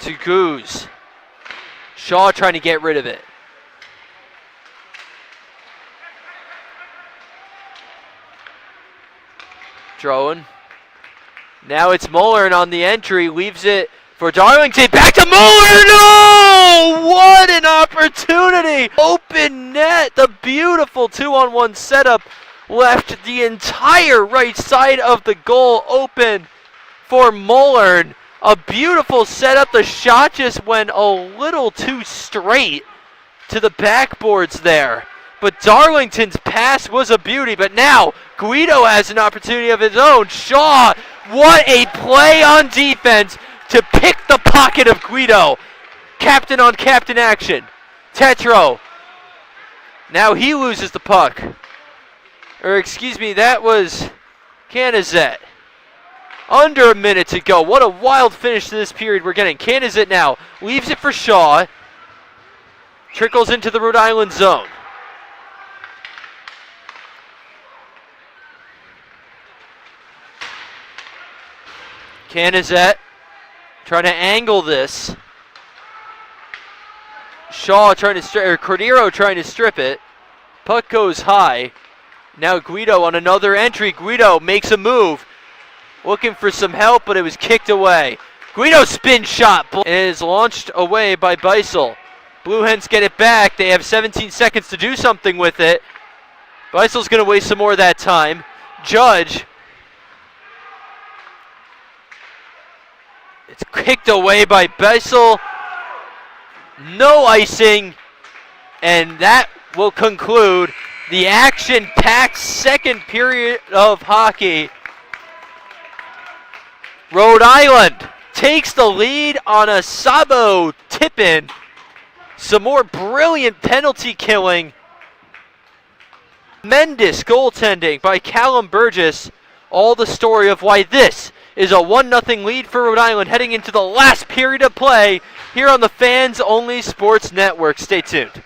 Speaker 1: to Goose. Shaw trying to get rid of it. Throwing. Now it's Mullern on the entry, leaves it for Darlington. Back to Mullern! Oh, what an opportunity! Open net, the beautiful 2-on-1 setup left the entire right side of the goal open for Mullern. A beautiful setup. The shot just went a little too straight to the backboards there. But Darlington's pass was a beauty. But now Guido has an opportunity of his own. Shaw, what a play on defense to pick the pocket of Guido. Captain on captain action. Tetro. Now he loses the puck. Or excuse me, that was Canizette. Under a minute to go. What a wild finish to this period we're getting. Canizette now leaves it for Shaw. Trickles into the Rhode Island zone. Canizette trying to angle this. Shaw trying to strip, or Cordero trying to strip it. Puck goes high. Now Guido on another entry. Guido makes a move. Looking for some help, but it was kicked away. Guido spin shot and is launched away by Beisel. Blue Hens get it back. They have 17 seconds to do something with it. Beisel's going to waste some more of that time. Judge. It's kicked away by Beisel. No icing. And that will conclude the action-packed second period of hockey. Rhode Island takes the lead on a Sabo tip-in. Some more brilliant penalty killing. Tremendous goaltending by Callum Burgess. All the story of why this is a 1-0 lead for Rhode Island heading into the last period of play here on the Fans Only Sports Network. Stay tuned.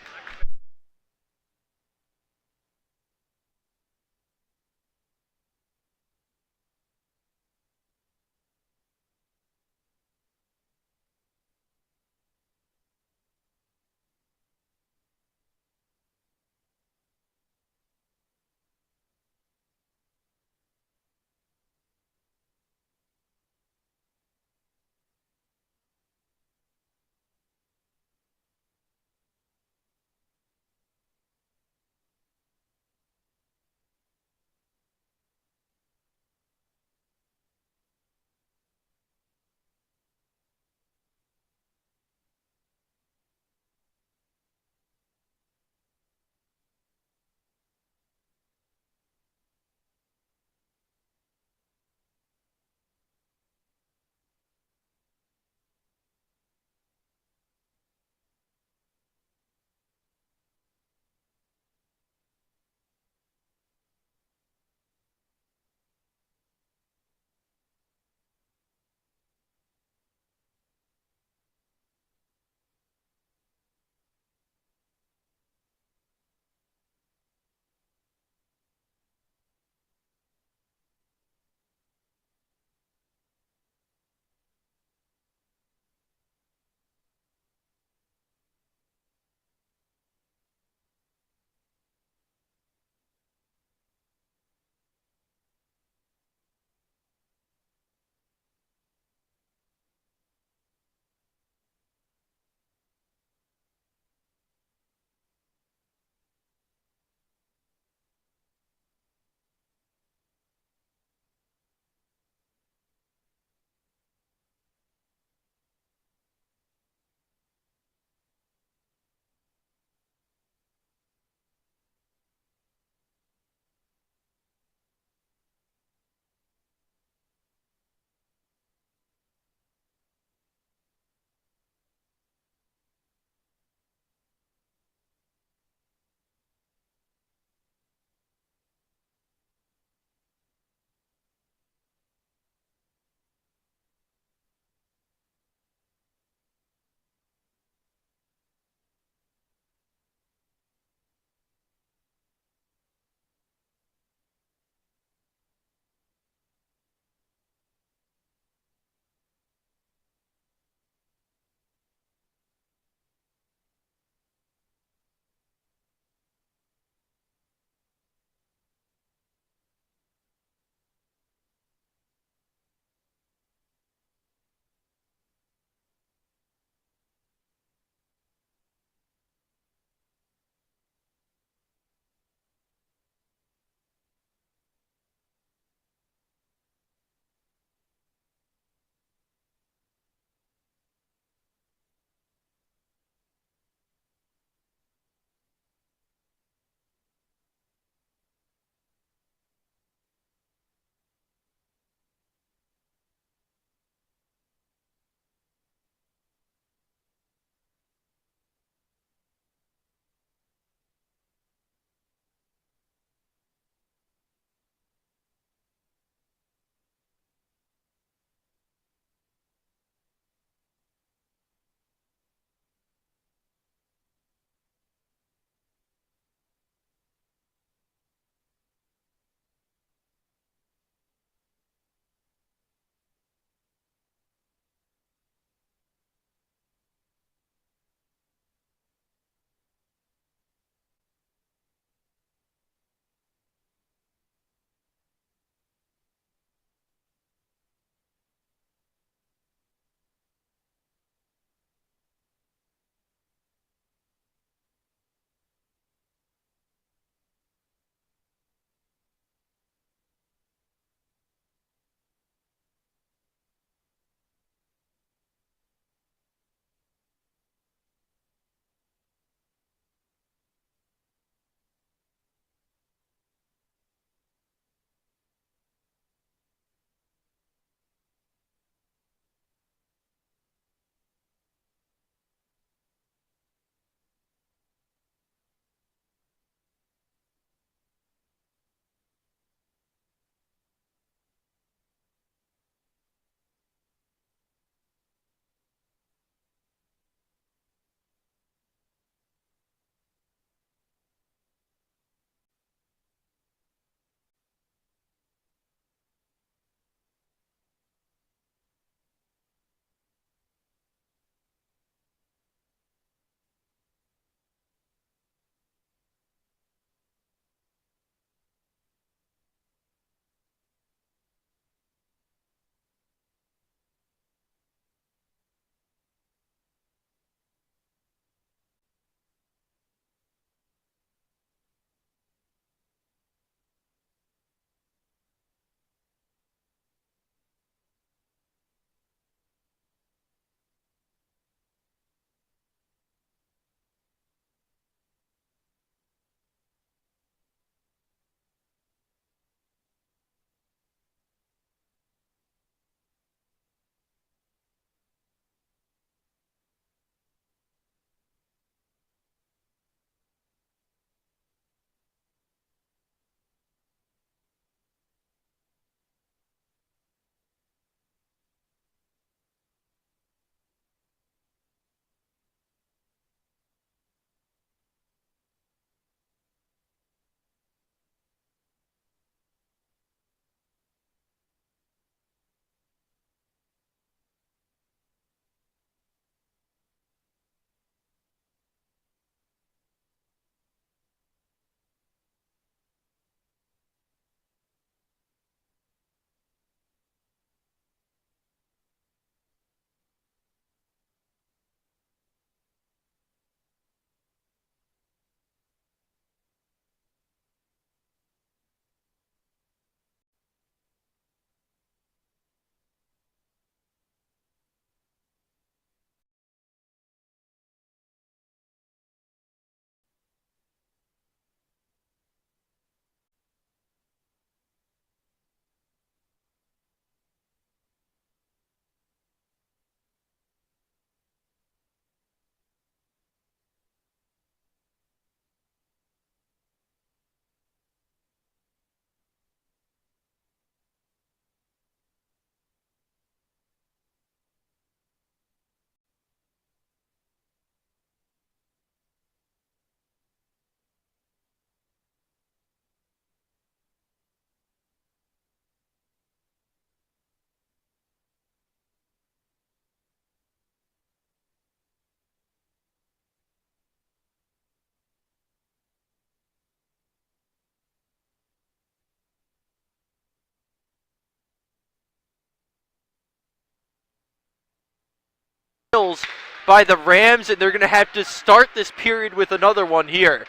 Speaker 1: by the Rams, and they're going to have to start this period with another one here.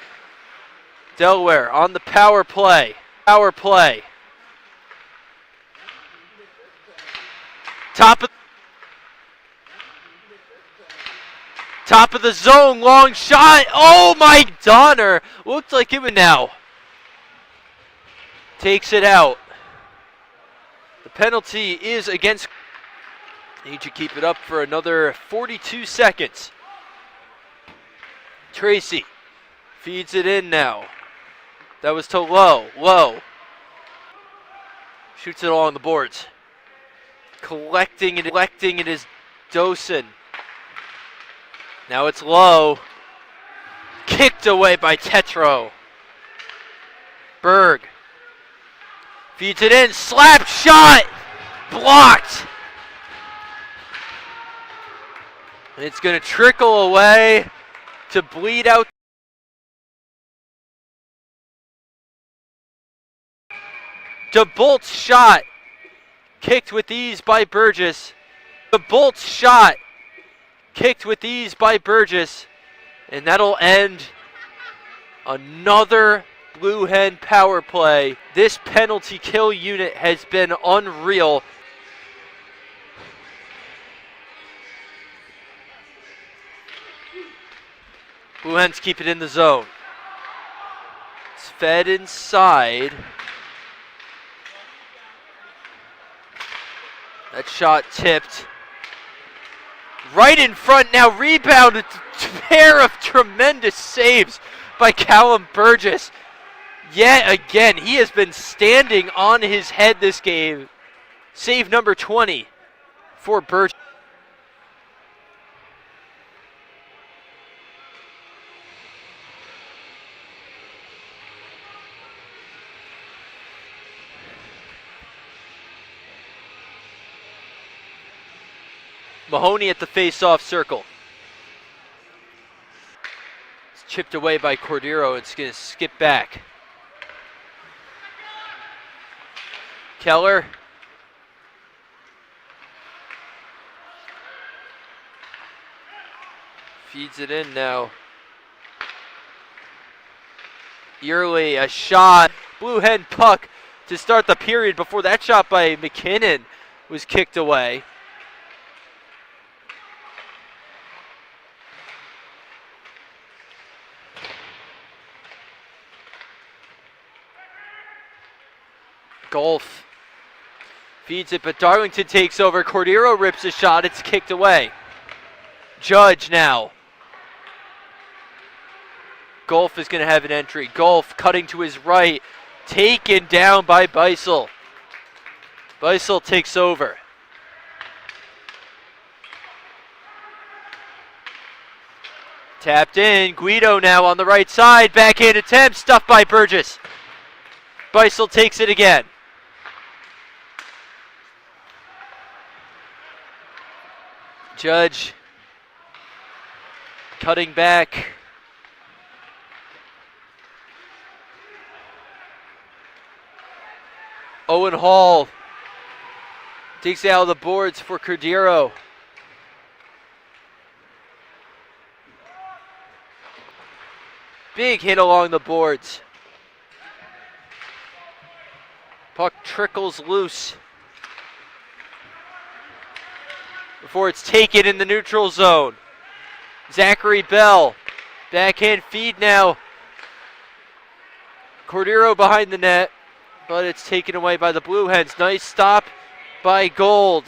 Speaker 1: Delaware on the power play. Power play. Top of the zone, long shot. Oh my, Donner looked like it would now. Takes it out. The penalty is against. Need to keep it up for another 42 seconds. Tracy feeds it in now. That was to Low. Shoots it along the boards. Collecting it is Dosen. Now it's Low. Kicked away by Tetro. Berg feeds it in. Slap shot. Blocked. And it's going to trickle away to bleed out. DeBolt's shot. Kicked with ease by Burgess. DeBolt's shot. Kicked with ease by Burgess. And that'll end another Blue Hen power play. This penalty kill unit has been unreal. Blue Hens keep it in the zone. It's fed inside. That shot tipped. Right in front now, rebounded. Pair of tremendous saves by Callum Burgess. Yet again, he has been standing on his head this game. Save number 20 for Burgess. Mahoney at the face-off circle. It's chipped away by Cordero. It's going to skip back. Keller. Feeds it in now. Yearly, a shot. Blue Hen puck to start the period before that shot by McKinnon was kicked away. Golf feeds it, but Darlington takes over. Cordero rips a shot. It's kicked away. Judge now. Golf is going to have an entry. Golf cutting to his right. Taken down by Beisel. Beisel takes over. Tapped in. Guido now on the right side. Backhand attempt. Stuffed by Burgess. Beisel takes it again. Judge cutting back. Owen Hall takes it out of the boards for Cordero. Big hit along the boards. Puck trickles loose before it's taken in the neutral zone. Zachary Bell, backhand feed now. Cordero behind the net, but it's taken away by the Blue Hens. Nice stop by Gold.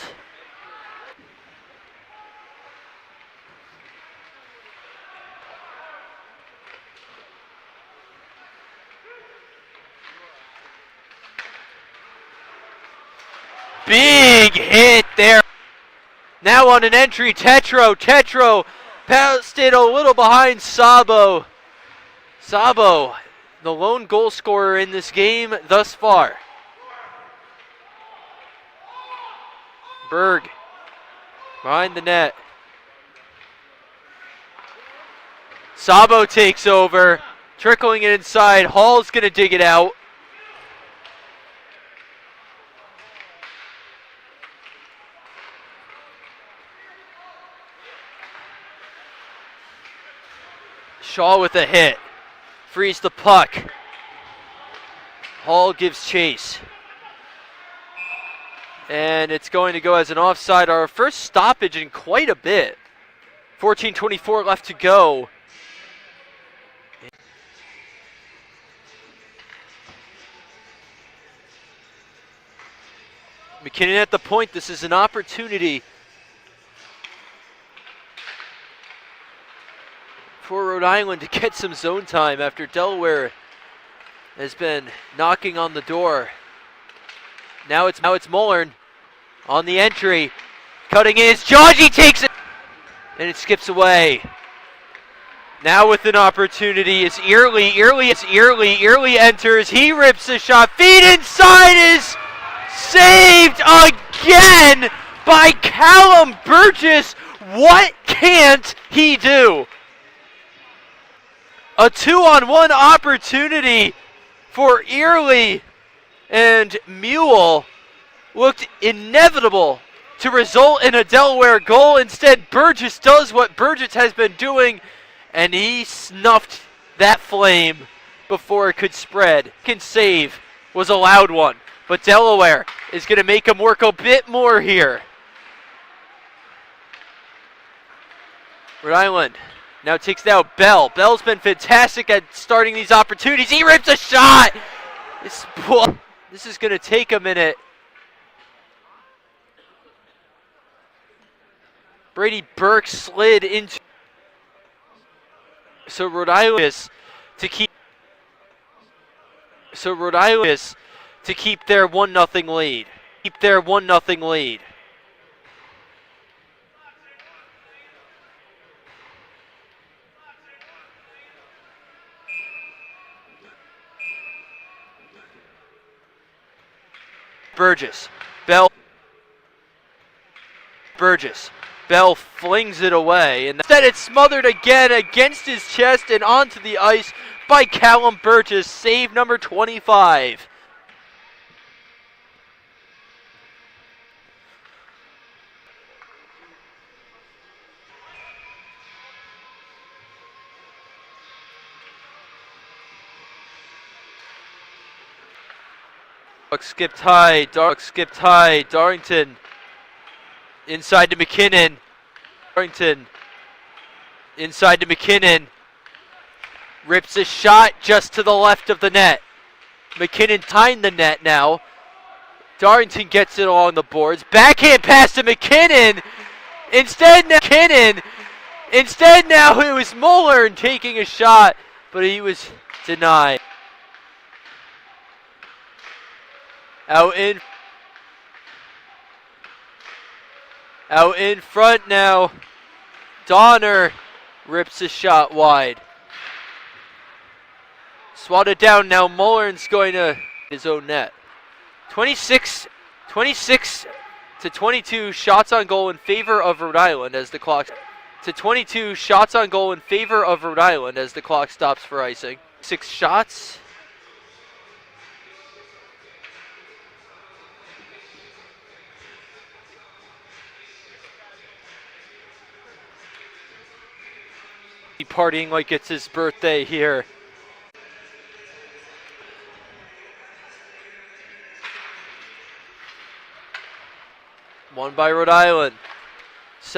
Speaker 1: Big hit there. Now on an entry, Tetro. Tetro passed it a little behind Sabo. Sabo, the lone goal scorer in this game thus far. Berg behind the net. Sabo takes over, trickling it inside. Hall's going to dig it out. Shaw with a hit. Frees the puck. Hall gives chase. And it's going to go as an offside. Our first stoppage in quite a bit. 14:24 left to go. McKinnon at the point. This is an opportunity for Rhode Island to get some zone time after Delaware has been knocking on the door. Now it's Mullern on the entry. Cutting in, Georgie takes it, and it skips away. Now with an opportunity is Early enters, he rips a shot, feed inside is saved again by Callum Burgess. What can't he do? A 2-on-1 opportunity for Early, and Mule looked inevitable to result in a Delaware goal. Instead, Burgess does what Burgess has been doing, and he snuffed that flame before it could spread. Second save was a loud one, but Delaware is going to make him work a bit more here. Rhode Island now takes out Bell. Bell's been fantastic at starting these opportunities. He rips a shot! This is going to take a minute. Brady Burke slid into... So Rhode Island is to keep their 1-0 lead. Keep their 1-0 lead. Burgess. Bell flings it away, and instead it's smothered again against his chest and onto the ice by Callum Burgess. Save number 25. Skipped high. Darrington inside to McKinnon. Rips a shot just to the left of the net. McKinnon tying the net now. Darrington gets it along the boards. Backhand pass to McKinnon. Instead now it was Mullern taking a shot, but he was denied. Out in front now. Donner rips a shot wide. Swatted down now. Mullern's going to his own net. 26 to 22 shots on goal in favor of Rhode Island as the clock stops for icing. 6 shots. Partying like it's his birthday here. Won by Rhode Island.